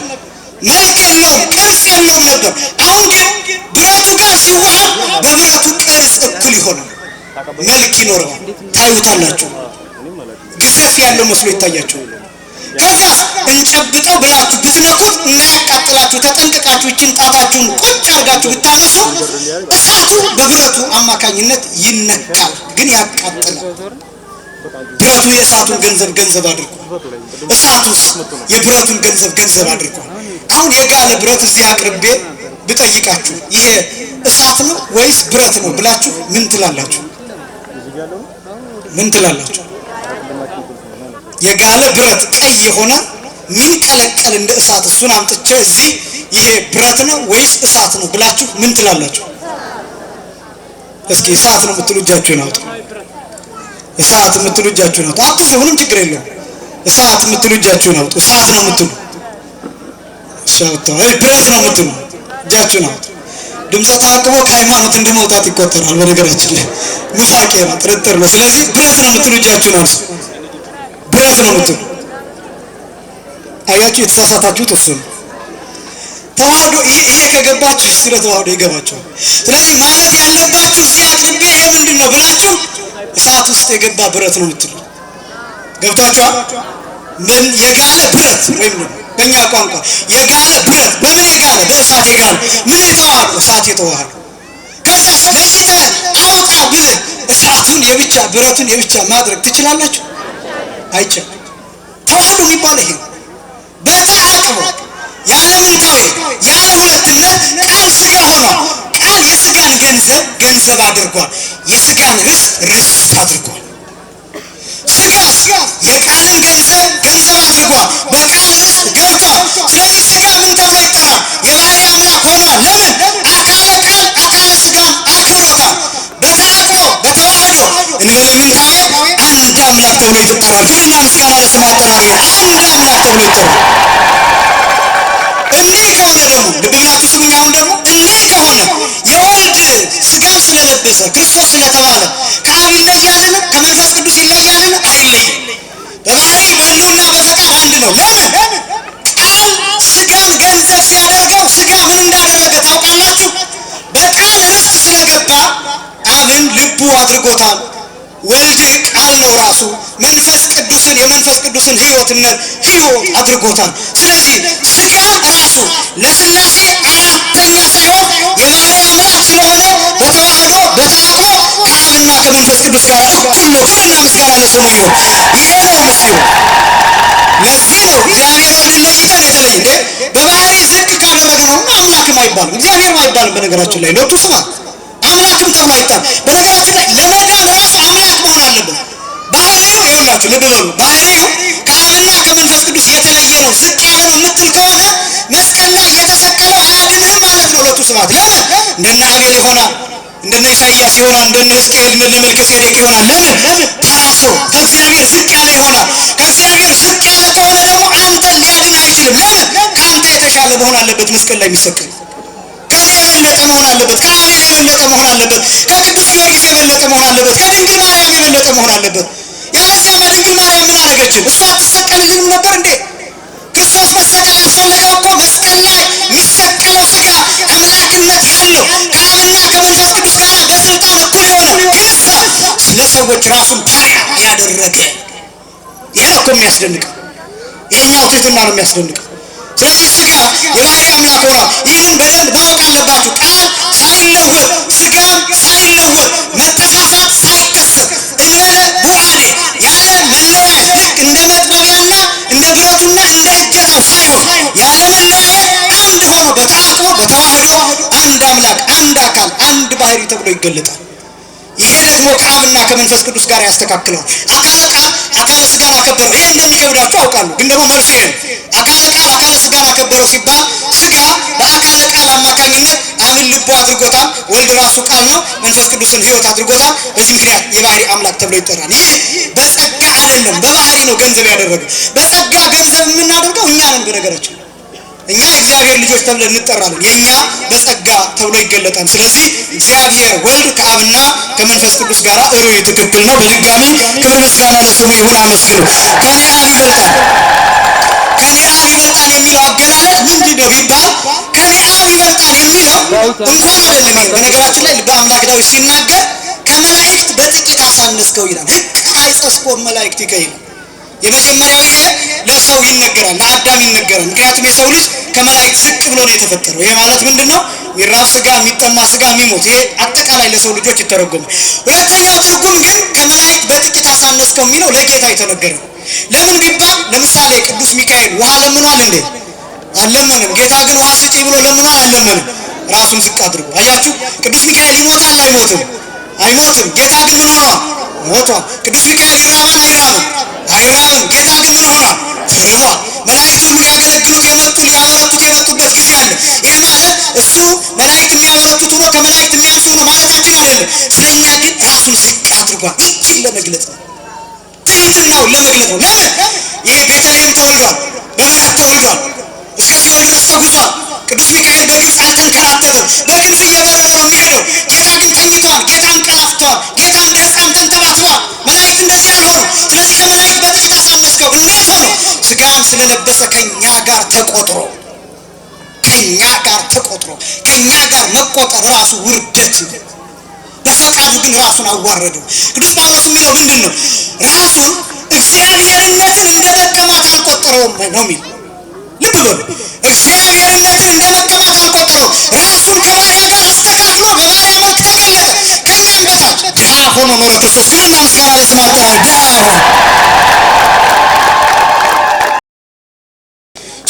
መልክ የለውም፣ ቅርጽ የለውም ነበር። አሁን ግን ብረቱ ጋር ሲዋሃድ በብረቱ ቅርጽ እኩል ይሆናል፣ መልክ ይኖረዋል። ታዩታላችሁ። ግዘፍ ያለው መስሎ ይታያችሁ። ከዛስ እንጨብጠው ብላችሁ ብትነኩት እንዳያቃጥላችሁ ተጠንቅቃችሁ እችን ጣታችሁን ቁጭ አድርጋችሁ ብታነሱ እሳቱ በብረቱ አማካኝነት ይነካል፣ ግን ያቃጥላል። ብረቱ የእሳቱን ገንዘብ አድርጎ እሳቱስ የብረቱን ገንዘብ አድርጎ። አሁን የጋለ ብረት እዚህ አቅርቤ ብጠይቃችሁ ይሄ እሳት ነው ወይስ ብረት ነው ብላችሁ ምን ትላላችሁ? ምን ትላላችሁ? የጋለ ብረት ቀይ የሆነ ሚንቀለቀል እንደ እሳት እሱን አምጥቼ እዚህ ይሄ ብረት ነው ወይስ እሳት ነው ብላችሁ ምን ትላላችሁ? እስኪ እሳት ነው የምትሉ እጃችሁን አውጡ። እሳት የምትሉ እጃችሁን አውጡ። አትፍሩ፣ ምንም ችግር የለውም። እሳት የምትሉ እጃችሁን አውጡ። እሳት ነው የምትሉ ሻውታ ብረት ነው የምትሉ እጃችሁን አውጡ። ድምፀ ተአቅቦ ከሃይማኖት እንደመውጣት ይቆጠራል። በነገራችን ላይ ኑፋቄ ነው፣ ጥርጥር ነው። ስለዚህ ብረት ነው የምትሉ እጃችሁን አንሱ። ብረት ነው የምትሉ አያችሁ፣ የተሳሳታችሁት እሱ ነው። ተዋህዶ ይሄ ከገባችሁ ስለ ተዋህዶ ይገባችኋል። ስለዚህ ማለት ያለባችሁ እዚህ አቅርቤ ይሄ ምንድን ነው ብላችሁ እሳት ውስጥ የገባ ብረት ነው የምትሉ ገብታችኋል። ምን የጋለ ብረት ወይም በእኛ ቋንቋ የጋለ ብረት በምን የጋለ? በእሳት የጋለ ምን የተዋሃዱ? እሳት የተዋሃዱ። ከዛስ ለይተህ አውጣ ብለህ እሳቱን የብቻ ብረቱን የብቻ ማድረግ ትችላላችሁ? አይቻልም። ተዋህዶ የሚባለው ይሄ በተአቅቦ ያለ ምንታዊ ያለ ሁለትነት ቃል ስጋ ሆኗል። ቃል የስጋን ገንዘብ አድርጓል። የስጋን ርስት አድርጓል። ስጋስ የቃልን ገንዘብ አድርጓል። በቃል ርስት ገብቷል። ስለዚህ ስጋ ምን ተብሎ ይጠራል? የባህሪ አምላክ ሆኗል። ለምን? አካለ ቃል አካለ ስጋን አክብሮታል። በተአቅቦ በተዋህዶ እንበለ ምንታዊ አንድ አምላክ ተብሎ ይጠራል። ክብርና ምስጋና ለስሙ አጠራር አንድ አምላክ ተብሎ ይጠራል። እንዲህ ከሆነ ደግሞ ልብ ብላችሁ ስሙኝ። አሁን ደግሞ እንዲህ ከሆነ የወልድ ስጋን ስለለበሰ ክርስቶስ ስለተባለ ከአብ ይለያልን? ከመንፈስ ቅዱስ ይለያልን? አይለይም። በባህሪ በሕልውና በፈቃድ አንድ ነው። ለምን? ቃል ስጋን ገንዘብ ሲያደርገው ስጋ ምን እንዳደረገ ታውቃላችሁ? አድርጎታል። ወልድ ቃል ነው ራሱ። መንፈስ ቅዱስን የመንፈስ ቅዱስን ሕይወት አድርጎታል። ስለዚህ ሥጋ ራሱ ለሥላሴ አራተኛ ሳይሆን የባህሪ አምላክ ስለሆነ በተዋህዶ በተዋቅሮ ከአብና ከመንፈስ ቅዱስ ጋር እኩል ነው። ክብርና ምስጋና ለስሙ ይሁን። ይሄ ነው ምስጢሩ። ለዚህ ነው እግዚአብሔር ወልድን ለይተን የተለየ እንዴ በባህሪ ዝቅ ካደረግነው አምላክም አይባልም እግዚአብሔርም አይባልም። በነገራችን ላይ ሎቱ ስማ አምላክም ተብሎ አይጣል። በነገራችን ላይ ለመዳን ራሱ አምላክ መሆን አለበት። ባህሪው ይኸውላችሁ ልብ በሉ። ባህሪው ከአብና ከመንፈስ ቅዱስ የተለየ ነው። ዝቅ ያለ ነው የምትል ከሆነ መስቀል ላይ የተሰቀለው አያድንህም ማለት ነው። ሎቱ ስማት ለምን እንደነ አቤል ይሆናል፣ እንደነ ኢሳይያስ ይሆናል፣ እንደነ ሕዝቅኤል እንደነ መልከጼዴቅ ይሆናል። ለምን ታስሮ ከእግዚአብሔር ዝቅ ያለ ይሆናል። ከእግዚአብሔር ዝቅ ያለ ከሆነ ደግሞ አንተን ሊያድን አይችልም። ለምን ከአንተ የተሻለ መሆን አለበት። መስቀል ላይ የሚሰቀል ከኔ የበለጠ መሆን አለበት። ከአቤል የበለጠ መሆን አለበት። ከቅዱስ ጊዮርጊስ የበለጠ መሆን አለበት። ከድንግል ማርያም የበለጠ መሆን አለበት። ያለዚያማ ድንግል ማርያም ምን አደረገችን? እሷ አትሰቀልልንም ነበር እንዴ? ክርስቶስ መሰቀል ያስፈለገው እኮ መስቀል ላይ የሚሰቀለው ሥጋ አምላክነት ያለው ከአብና ከመንፈስ ቅዱስ ጋር በስልጣን እኩል የሆነ ግንሳ ለሰዎች ራሱን ባሪያ ያደረገ። ይሄ ነው እኮ የሚያስደንቀው። ይሄኛው ትሕትና ነው የሚያስደንቀው። ስለዚህ ሥጋ የባህሪ አምላክ ሆኗል። ይህንን በደንብ ማወቅ አለባችሁ። ቃል ሳይለወጥ ሥጋም ሳይለወጥ መተሳሳት ሳይከሰት እንበለ ቡአዴ ያለ መለያየት ልክ እንደ መጥበቢያና እንደ ብረቱና እንደ እጀታው ሳይሆን ያለ መለያየት አንድ ሆኖ በተዋቅሮ በተዋህዶ አንድ አምላክ አንድ አካል አንድ ባህሪ ተብሎ ይገለጣል። ይሄ ደግሞ ከአብና ከመንፈስ ቅዱስ ጋር ያስተካክለዋል። አካለ ቃል አካለ ሥጋን አከበረው። ይሄ እንደሚከብዳችሁ አውቃለሁ፣ ግን ደግሞ መልሱ ይሄ ነው። አካለ ቃል አካለ ሥጋን አከበረው ሲባል ሥጋ በአካለ ቃል አማካኝነት አብን ልቡ አድርጎታል። ወልድ ራሱ ቃል ነው። መንፈስ ቅዱስን ሕይወት አድርጎታል። በዚህ ምክንያት የባህሪ አምላክ ተብሎ ይጠራል። ይህ በጸጋ አይደለም፣ በባህሪ ነው ገንዘብ ያደረገው። በጸጋ ገንዘብ የምናደርገው እኛ ነን። በነገራችን እኛ እግዚአብሔር ልጆች ተብለን እንጠራለን። የኛ በጸጋ ተብሎ ይገለጣል። ስለዚህ እግዚአብሔር ወልድ ከአብና ከመንፈስ ቅዱስ ጋር ርኅሩይ ትክክል ነው። በድጋሚ ክብር ምስጋና ለስሙ ይሁን። አመስግኑ። ከኔ አብ ይበልጣል፣ ከኔ አብ ይበልጣል የሚለው አገላለጥ ምንድን ነው ቢባል ከኔ አብ ይበልጣል የሚለው እንኳን አይደለም። በነገራችን ላይ ልበ አምላክ ዳዊት ሲናገር ከመላእክት በጥቂት አሳነስከው ይላል። ሕቅ አይጸስኮ መላእክት ይከይል። የመጀመሪያው ይሄ ለሰው ይነገራል፣ ለአዳም ይነገራል። ምክንያቱም የሰው ልጅ ከመላእክት ዝቅ ብሎ ነው የተፈጠረው። ይሄ ማለት ምንድነው? የሚራብ ሥጋ፣ የሚጠማ ሥጋ፣ የሚሞት ይሄ አጠቃላይ ለሰው ልጆች ይተረጎማል። ሁለተኛው ትርጉም ግን ከመላእክት በጥቂት አሳነስከው የሚለው ለጌታ የተነገረ ነው። ለምን ቢባል ለምሳሌ ቅዱስ ሚካኤል ውሃ ለምኗል እንዴ? አልለመንም። ጌታ ግን ውሃ ስጪ ብሎ ለምኗል? አልለመንም። ራሱን ዝቅ አድርጎ አያችሁ። ቅዱስ ሚካኤል ይሞታል አይሞትም? አይሞትም። ጌታ ግን ምን ሆኗል? ሞቷል። ቅዱስ ሚካኤል ይራባል አይራብም? አይራብም። ጌታ ግን ምን ሆኗል? ተርቧል። መላእክት ሁሉ ሊያገለግሉት ሊያበረቱት የመጡበት ጊዜ አለ። ይሄ ማለት እሱ መላእክት የሚያበረቱት ሆኖ ከመላእክት የሚያንስ ሆኖ ማለታችን አይደለም። ስለኛ ግን ራሱን ዝቅ አድርጓል። ይህን ለመግለጽ ነው፣ ትሕትናውን ለመግለጽ ነው። ለምን ይሄ ቤተልሔም ተወልዷል፣ በበረት ተወልዷል፣ እስከ ሲኦል ድረስ ተጉዟል። ቅዱስ ሚካኤል በግብፅ አልተንከራተተም፣ በክንፍ እየበረረ ነው የሚሄደው። ጌታ ግን ተኝቷል፣ ጌታ እንቀላፍቷል፣ ጌታ እንደ ሕፃን ተንጠባጥቧል። መላእክት እንደዚህ አልሆኑ። ስለዚህ ከመላእክት በጥቂት አሳነስከው። እንዴት ሆኖ? ሥጋን ስለለበሰ ከኛ ጋር ተቆጥሮ ከኛ ጋር መቆጠር ራሱ ውርደት ነው። በፈቃዱ ግን ራሱን አዋረደው። ቅዱስ ጳውሎስ የሚለው ምንድን ነው? ራሱን እግዚአብሔርነትን እንደ መቀማት አልቆጠረውም ነው የሚል። ልብ በሉ፣ እግዚአብሔርነትን እንደ መቀማት አልቆጠረውም። ራሱን ከባሪያ ጋር አስተካክሎ በባሪያ መልክ ተገለጠ። ከእኛም በታች ድሃ ሆኖ ኖረ ክርስቶስ። ክብርና ምስጋና ለስሙ አጠራር። ድሃ ሆኖ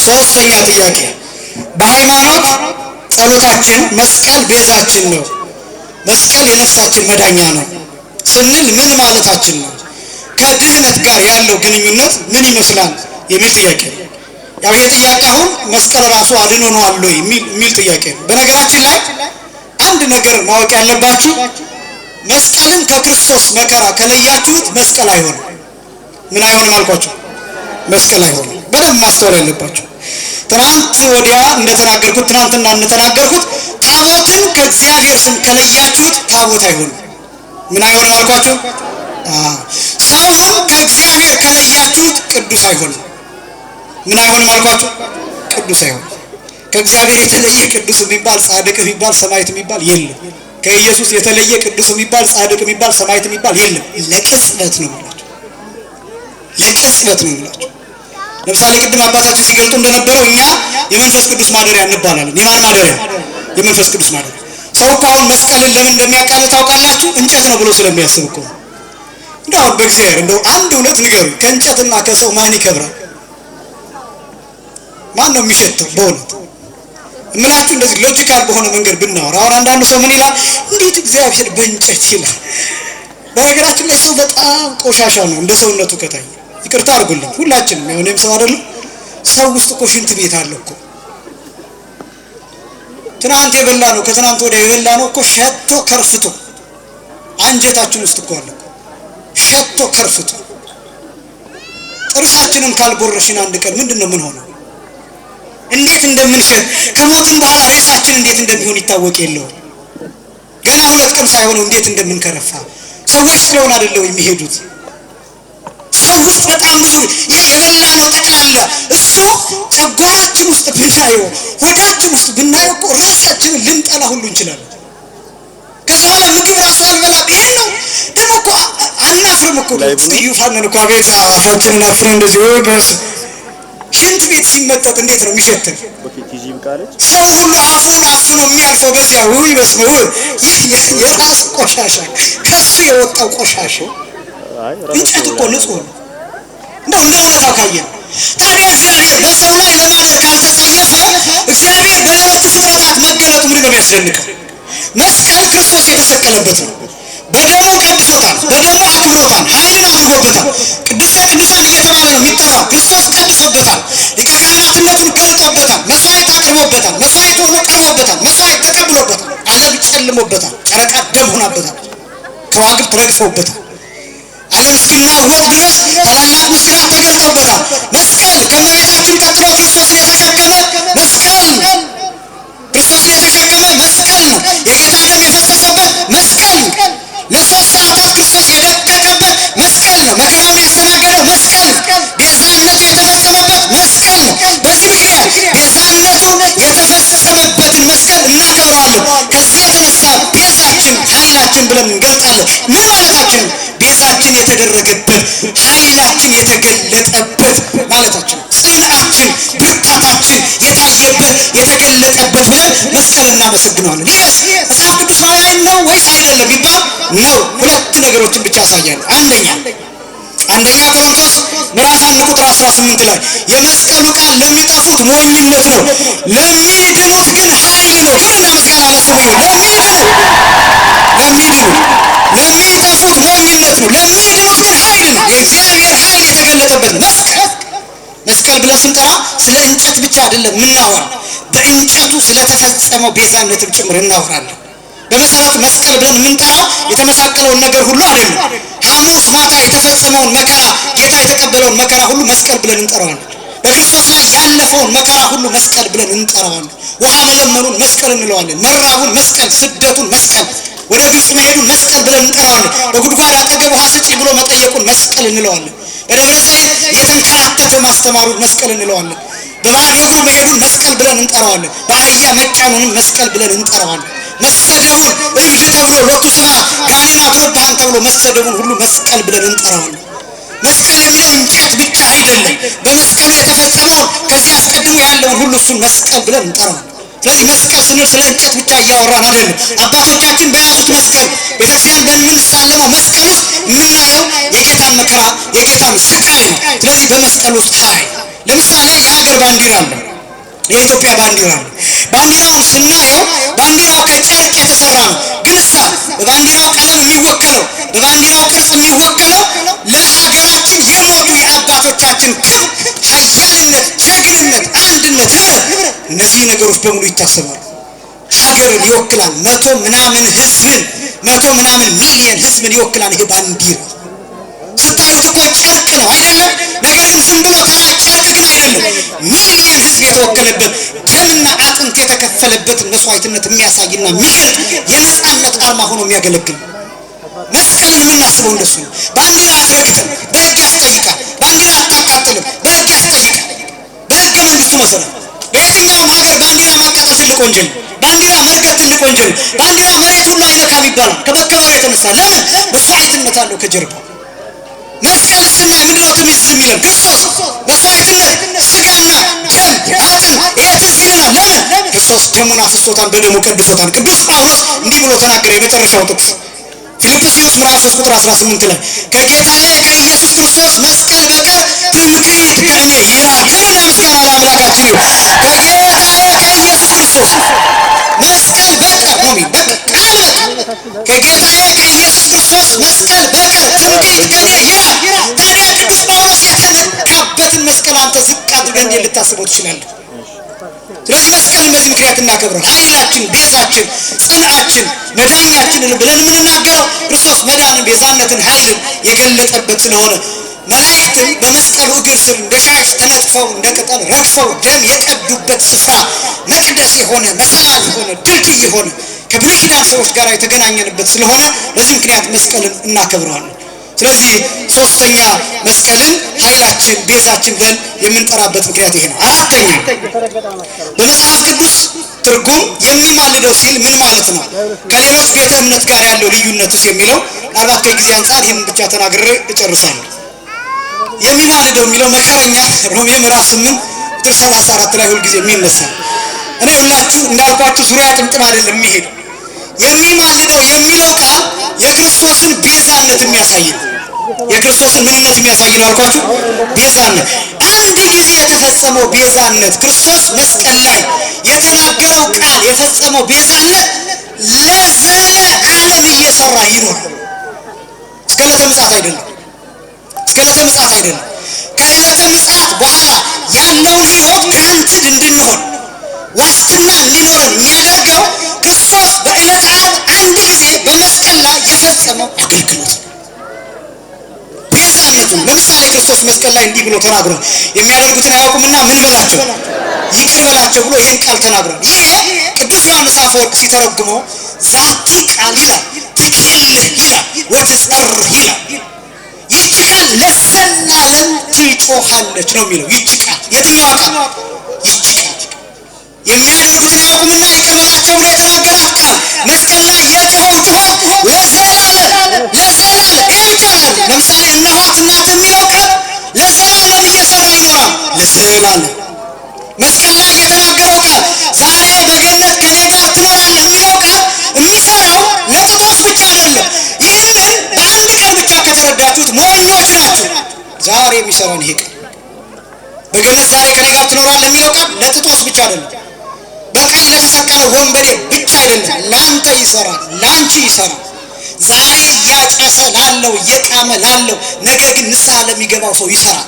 ሶስተኛ ጥያቄ፣ በሃይማኖት ጸሎታችን መስቀል ቤዛችን ነው፣ መስቀል የነፍሳችን መዳኛ ነው ስንል ምን ማለታችን ነው? ከድህነት ጋር ያለው ግንኙነት ምን ይመስላል የሚል ጥያቄ ነው። ያው ይሄ ጥያቄ አሁን መስቀል ራሱ አድኖ ነው አለ የሚል ጥያቄ ነው። በነገራችን ላይ አንድ ነገር ማወቅ ያለባችሁ መስቀልን ከክርስቶስ መከራ ከለያችሁት መስቀል አይሆንም። ምን አይሆንም አልኳችሁ? መስቀል አይሆንም። በደንብ ማስተዋል ያለባችሁ። ትናንትና እንደተናገርኩት ታቦትን ከእግዚአብሔር ስም ከለያችሁት ታቦት አይሆንም። ምን አይሆንም አልኳችሁ? ሰውን ከእግዚአብሔር ከለያችሁት ቅዱስ አይሆንም። ምን አይሆንም አልኳችሁ? ቅዱስ አይሆንም። ከእግዚአብሔር የተለየ ቅዱስ የሚባል ጻድቅ የሚባል ሰማዕት የሚባል የለም። ከኢየሱስ የተለየ ቅዱስ የሚባል ጻድቅ የሚባል ሰማዕት የሚባል የለም። ለቅጽበት ነው ማለት ለቅጽበት ነው ማለት። ለምሳሌ ቅድም አባታችን ሲገልጡ እንደነበረው እኛ የመንፈስ ቅዱስ ማደሪያ እንባላለን። የማን ማደሪያ? የመንፈስ ቅዱስ ማደሪያ። ሰው አሁን መስቀልን ለምን እንደሚያቃል ታውቃላችሁ? እንጨት ነው ብሎ ስለሚያስብ እኮ። እንደው በእግዚአብሔር እንደው አንድ ሁለት ንገሩ፣ ከእንጨትና ከሰው ማን ይከብራል? ማን ነው የሚሸተው? በእውነት እምላችሁ እንደዚህ ሎጂካል በሆነ መንገድ ብናወራ። አሁን አንዳንዱ ሰው ምን ይላል? እንዴት እግዚአብሔር በእንጨት ይላል? በነገራችን ላይ ሰው በጣም ቆሻሻ ነው እንደ ሰውነቱ ከታየ። ይቅርታ አድርጉልኝ ሁላችንም፣ ያው እኔም ሰው አይደለም። ሰው ውስጥ እኮ ሽንት ቤት አለ እኮ። ትናንት የበላ ነው ከትናንት ወዲያ የበላ ነው እኮ ሸቶ ከርፍቶ አንጀታችን ውስጥ እኮ አለ እኮ ሸቶ ከርፍቶ። ጥርሳችንን ካልቦረሽን አንድ ቀን ምንድነው ምን ሆነ? እንዴት እንደምንሸት ከሞትን በኋላ ሬሳችን እንዴት እንደሚሆን ይታወቅ የለው። ገና 2 ቀን ሳይሆነው እንዴት እንደምንከረፋ ሰዎች ስለሆነ አይደለም የሚሄዱት። ሰው ውስጥ በጣም ብዙ የበላነው ጠቅላላ እሱ ጨጓራችን ውስጥ ብናየው ሆዳችን ውስጥ ብናየው እኮ ራሳችንን ልንጠላ ሁሉ እንችላለን። ከዛ በኋላ ምግብ ራሱ አልበላም። ይሄን ነው ደግሞ እኮ አናፍርም እኮ ይፋነን እኮ ቤት አፋችንን አፍረን እንደዚህ ወይ በስ ሽንት ቤት ሲመጠጥ እንዴት ነው የሚሸተው? ሰው ሁሉ አፉን አፍኖ የሚያልፈው በዚያ ወይ በስመ ይህ የራስ ቆሻሻ ከሱ የወጣው ቆሻሻ። እንጨት እኮ ንጹህ ነው እንደው እንደ እውነታው ካየን። ታዲያ እግዚአብሔር በሰው ላይ ለማለት ካልተጸየፈ እግዚአብሔር በሌሎቹ ፍጥረታት መገለጡ ምንድን ነው የሚያስደንቀው? መስቀል ክርስቶስ የተሰቀለበት ነው። በደሙ ቀድሶታል፣ በደሙ አክብሮታል፣ ኃይልን አድርጎበታል። ቅድስተ ቅዱሳን እየተባለ ነው የሚጠራው። ክርስቶስ ቀድሶበታል፣ ሊቀ ካህናትነቱን ገልጦበታል፣ መስዋዕት አቅርቦበታል፣ መስዋዕት ሆኖ ቀርቦበታል፣ መስዋዕት ተቀብሎበታል፣ ዓለም ጨልሞበታል፣ ጨረቃ ደም ሆናበታል፣ ከዋክብት ረግፈውበታል። ዓለም እስኪናወጥ ድረስ ታላላቅ ምስጢራት ተገልጦበታል። መስቀል ከእመቤታችን ቀጥሎ ክርስቶስን የተሸከመ መስቀል ነው። ክርስቶስን የተሸከመ መስቀል ነው። የጌታ ደም የፈሰሰበት መስቀል ነው። ለ3 ሰዓታት ክርስቶስ የደቀቀበት መስቀል ነው። መከራውን ያስተናገደው መስቀል ነው። ቤዛነቱ የተፈጸመበት መስቀል ነው። በዚህ ምክንያት ቤዛነቱ የተፈጸመበትን መስቀል እናከብረዋለን። ከዚህ የተነሳ ቤዛችን ኃይላችን ብለን እንገልጣለን። ምን ማለታችን ነው? ቤዛችን የተደረገበት ኃይላችን የተገለጠበት ማለታችን፣ ጽንዓችን ብርታታችን የታየበት የተገለጠበት ብለን መስቀል እናመሰግነዋለን። ይህስ መጽሐፍ ቅዱሳዊ ነው ወይስ አይደለም ቢባል ነው። 2 ነገሮችን ብቻ ያሳያል። አንደኛ ቆሮንቶስ ምዕራፍ 1 ቁጥር 18 ላይ የመስቀሉ ቃል ለሚጠፉት ሞኝነት ነው፣ ለሚድኑት ግን ኃይል ነው። ክብርና ምስጋና ለስሙ ይሁን። ለሚጠፉት ሞኝነት ነው፣ ለሚድኑት ግን ኃይል ነው። የእግዚአብሔር ኃይል የተገለጠበት መስቀል ብለን ስንጠራ ስለ እንጨት ብቻ አይደለም የምናወራ፣ በእንጨቱ ስለተፈጸመው ቤዛነትም ጭምር እናወራለን። በመሰረቱ መስቀል ብለን የምንጠራው የተመሳቀለውን ነገር ሁሉ አይደለም። ሐሙስ ማታ የተፈጸመውን መከራ ጌታ የተቀበለውን መከራ ሁሉ መስቀል ብለን እንጠራዋለን። በክርስቶስ ላይ ያለፈውን መከራ ሁሉ መስቀል ብለን እንጠራዋለን። ውሃ መለመኑን መስቀል እንለዋለን። መራቡን መስቀል፣ ስደቱን መስቀል፣ ወደ ግብፅ መሄዱን መስቀል ብለን እንጠራዋለን። በጉድጓድ አጠገብ ውሃ ስጪ ብሎ መጠየቁን መስቀል እንለዋለን። በደብረ ዘይት የተንከራተተ ማስተማሩን መስቀል እንለዋለን። በባዶ እግሩ መሄዱን መስቀል ብለን እንጠራዋለን። በአህያ መጫኑንም መስቀል ብለን እንጠራዋለን። መሰደቡን እብድ ተብሎ ሎቱ ስማ ጋኔን አድሮብሃን ተብሎ መሰደቡን ሁሉ መስቀል ብለን እንጠራዋለን። መስቀል የሚለው እንጨት ብቻ አይደለም። በመስቀሉ የተፈጸመውን ከዚህ አስቀድሞ ያለውን ሁሉ እሱን መስቀል ብለን እንጠራዋለን። ስለዚህ መስቀል ስንል ስለ እንጨት ብቻ እያወራን አይደለም። አባቶቻችን በያዙት መስቀል ቤተክርስቲያን በምንሳለመው መስቀል ውስጥ የምናየው የጌታን መከራ የጌታን ስቃይ ነው። ስለዚህ በመስቀል ውስጥ ኃይል ለምሳሌ የሀገር ባንዲራ አለ። የኢትዮጵያ ባንዲራ ነው። ባንዲራውን ስናየው ባንዲራው ከጨርቅ የተሰራ ነው። ግን በባንዲራው ቀለም የሚወከለው በባንዲራው ቅርጽ የሚወከለው ለሀገራችን የሞቱ የአባቶቻችን ክብር፣ ኃያልነት፣ ጀግንነት፣ አንድነት፣ ህብረት፣ እነዚህ ነገሮች በሙሉ ይታሰባሉ። ሀገርን ይወክላል። 100 ምናምን ህዝብን 100 ምናምን ሚሊየን ህዝብን ይወክላል። ይሄ ባንዲራ ስታዩት እኮ ጨርቅ ነው አይደለም? ነገር ግን ዝም ብሎ ተራ ጨርቅ ግን አይደለም። ሚሊየን ህዝብ የተወከለበት ደምና አጥንት የተከፈለበትን መስዋዕትነት የሚያሳይና የሚገልጥ የነፃነት አርማ ሆኖ የሚያገለግል መስቀልን የምናስበው እንደሱ ነው። ባንዲራ አትረግጥም፣ በህግ ያስጠይቃል። ባንዲራ አታቃጥልም፣ በህግ ያስጠይቃል። በህገ መንግስቱ መሰረት በየትኛውም ሀገር ባንዲራ ማቃጠል ወንጀል፣ ባንዲራ መርገጥ ትልቅ ወንጀል፣ ባንዲራ መሬት ሁሉ አይነካም ይባላል ከመከባበር የተነሳ። ለምን? መስዋዕትነት አለው ከጀርባው። መስቀል ስናይ ምንድነው ትንሽ ዝም ይላል? ክርስቶስ መስዋዕትነት ስጋና ደም አጥንት ይሄ ትዝ ይለናል። ለምን? ክርስቶስ ደሙን አፍስሶታል፣ በደሙ ቀድሶታል። ቅዱስ ጳውሎስ እንዲህ ብሎ ተናገረ። የመጨረሻው ጥቅስ ፊልጵስዩስ ምዕራፍ 3 ቁጥር 18 ላይ ከጌታዬ ከኢየሱስ ክርስቶስ መስቀል በቀር ትምክህት ከእኔ ይራቅ። ክብርና ምስጋና ለአምላካችን ይሁን። ከጌታዬ ከኢየሱስ ክርስቶስ መስቀል በቀር ነው የሚል ቃል ከጌታዬ ከኢየሱስ ክርስቶስ መስቀል በቀር ትምክህት ከእኔ ይራቅ። ታዲያ ቅዱስ ጳውሎስ የተነካበትን መስቀል አንተ ዝቅ አድርገህ እንዴት ልታስበው ትችላለህ? ስለዚህ መስቀልን በዚህ ምክንያት እናከብረዋለን። ኃይላችን፣ ቤዛችን፣ ጽንዓችን፣ መዳኛችን ብለን የምንናገረው ክርስቶስ መዳንን፣ ቤዛነትን፣ ኃይልን የገለጠበት ስለሆነ መላእክትን በመስቀሉ እግር ስር እንደ ሻሽ ተነጥፈው እንደ ቅጠል ረግፈው ደም የቀዱበት ስፍራ መቅደስ የሆነ መሰላል የሆነ ድልድይ የሆነ ከብሉይ ኪዳን ሰዎች ጋር የተገናኘንበት ስለሆነ በዚህ ምክንያት መስቀልን እናከብረዋለን። ስለዚህ ሶስተኛ መስቀልን ኃይላችን ቤዛችን ብለን የምንጠራበት ምክንያት ይሄ ነው። አራተኛ በመጽሐፍ ቅዱስ ትርጉም የሚማልደው ሲል ምን ማለት ነው? ከሌሎች ቤተ እምነት ጋር ያለው ልዩነትስ የሚለው ምናልባት ከጊዜ አንጻር ይህን ብቻ ተናግሬ እጨርሳለሁ። የሚማልደው የሚለው መከረኛ ሮሜ ምዕራፍ 8 ቁጥር 34 ላይ ሁልጊዜ የሚነሳ እኔ ሁላችሁ እንዳልኳችሁ ዙሪያ ጥምጥም አይደለም የሚሄደው። የሚማልደው የሚለው ቃል የክርስቶስን ቤዛነት የሚያሳይ ነው። የክርስቶስን ምንነት የሚያሳይ ነው አልኳችሁ። ቤዛነት አንድ ጊዜ የተፈጸመው ቤዛነት ክርስቶስ መስቀል ላይ የተናገረው ቃል የፈጸመው ቤዛነት ለዘለዓለም እየሰራ ይኖራል። እስከ ዕለተ ምጽአት አይደለም። እስከ ዕለተ ምጽአት አይደለም። ከዕለተ ምጽአት በኋላ ያለውን ሕይወት ጋራንትድ እንድንሆን ዋስትና እንዲኖረን የሚያደርገው ክርስቶስ በዕለተ ዓርብ አንድ ጊዜ በመስቀል ላይ የፈጸመው አገልግሎት ነው። ቤዛነቱን ለምሳሌ ክርስቶስ መስቀል ላይ እንዲህ ብሎ ተናግሯል። የሚያደርጉትን አያውቁምና ምን በላቸው ይቅር በላቸው ብሎ ይህን ቃል ተናግሯል። ይሄ ቅዱስ ዮሐንስ አፈወርቅ ሲተረጉመው ዛቲ ቃል ይላል ትትሄልህ ይላል ወትጸርህ ይላል። ይህች ቃል ለዘላለም ትጮኻለች ነው የሚለው። ይህች ቃል የትኛዋ ቃል? ይህች ቃል የሚያደርጉትን አያውቁምና ይቅር በላቸው ብሎ የተናገራት ቃል መስቀል ላይ የጮኸው ጩኸት ለዘላለም ይሄ ብቻ አይደለም። ለምሳሌ እነኋት እናት የሚለው ቃል ለዘላለም እየሰራ ይኖራል። ለዘላለም መስቀል ላይ የተናገረው ቃል ዛሬ በገነት ከኔ ጋር ትኖራለህ የሚለው ቃል የሚሰራው ለጥጦስ ብቻ አይደለም። ይህንን በአንድ ቀን ብቻ ከተረዳችሁት ሞኞች ናችሁ። ዛሬ የሚሰራን ይሄ ቃል በገነት ዛሬ ከኔ ጋር ትኖራለህ የሚለው ቃል ለጥጦስ ብቻ አይደለም። በቀኝ ለተሰቀለ ወንበዴ ብቻ አይደለም። ላንተ ይሰራል፣ ላንቺ ይሰራል። ዛሬ እያጨሰ ላለው እየቃመ ላለው ነገ ግን ንስሐ ለሚገባው ሰው ይሰራል።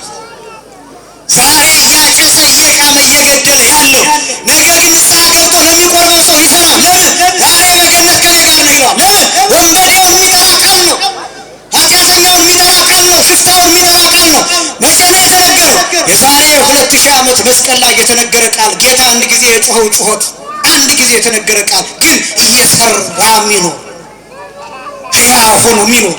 ዛሬ እያጨሰ እየቃመ እየገደለ ያለው ነገ ግን ንስሐ ገብቶ ለሚቆርበው ሰው ይሰራል። ለምን? ዛሬ በገነት ከኔ ጋር ነው ይለዋል። ለምን? ወንበዴውን የሚጠራ ቃል ነው። ኃጢአተኛውን የሚጠራ ቃል ነው። ሽፍታውን የሚጠራ ቃል ነው። መቼ ነው የተነገረው? የዛሬ 2000 ዓመት መስቀል ላይ የተነገረ ቃል። ጌታ አንድ ጊዜ የጮኸው ጩኸት፣ አንድ ጊዜ የተነገረ ቃል ግን እየሰራ የሚኖር ሕያው ሆኖ የሚኖር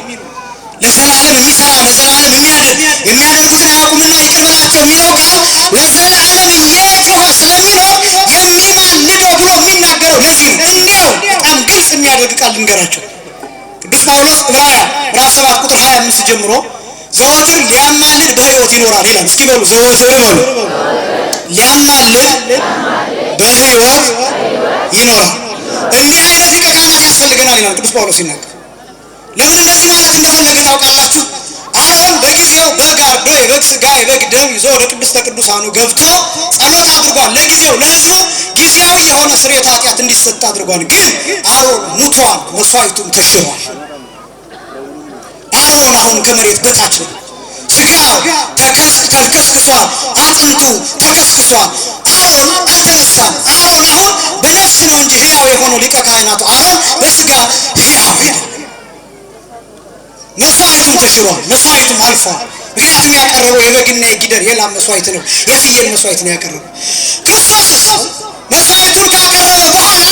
ለዘላለም የሚሰራ ለዘላለም የሚያድን የሚያደርጉትን አያውቁምና ይቅር በላቸው የሚለው ቃል ለዘላለም እየጮኸ ስለሚኖር የሚማልደው ብሎ የሚናገረው ለዚህ ነው። እንዲያው በጣም ግልጽ የሚያደርግ ቃል ልንገራቸው። ቅዱስ ጳውሎስ ዕብራውያን ምዕራፍ 7 ቁጥር 25 ጀምሮ ዘወትር ሊያማልድ በሕይወት ይኖራል ይላል። እስኪ በሉ ዘወትር በሉ ሊያማልድ በሕይወት ይኖራል። እንዲህ አይነት ሊቀ ካህናት ያስፈልገናል ይላል ቅዱስ ጳውሎስ ሲናገር። ለምን እንደዚህ ማለት እንደፈለገ ታውቃላችሁ? አሮን በጊዜው በግ አርዶ የበግ ስጋ የበግ ደም ይዞ ወደ ቅድስተ ቅዱሳኑ ገብቶ ጸሎት አድርጓል። ለጊዜው ለሕዝቡ ጊዜያዊ የሆነ ስርየተ ኃጢአት እንዲሰጥ አድርጓል። ግን አሮን ሙቷል፣ መስዋዕቱም ተሽሯል። አሮን አሁን ከመሬት በታች ነው። ስጋው ተከስክሷል፣ አጥንቱ ተከስክሷል። አሮን አልተነሳም። አሮን አሁን በነፍስ ነው እንጂ ሕያው የሆነው ሊቀ ካህናቱ አሮን በስጋ ሕያው አይደለም። መስዋዕቱም ተሽሯል፣ መስዋዕቱም አልፏል። ምክንያቱም ያቀረበው የበግና የጊደር የላም መስዋዕት ነው፣ የፍየል መስዋዕት ነው ያቀረበው። ክርስቶስስ መስዋዕቱን ካቀረበ በኋላ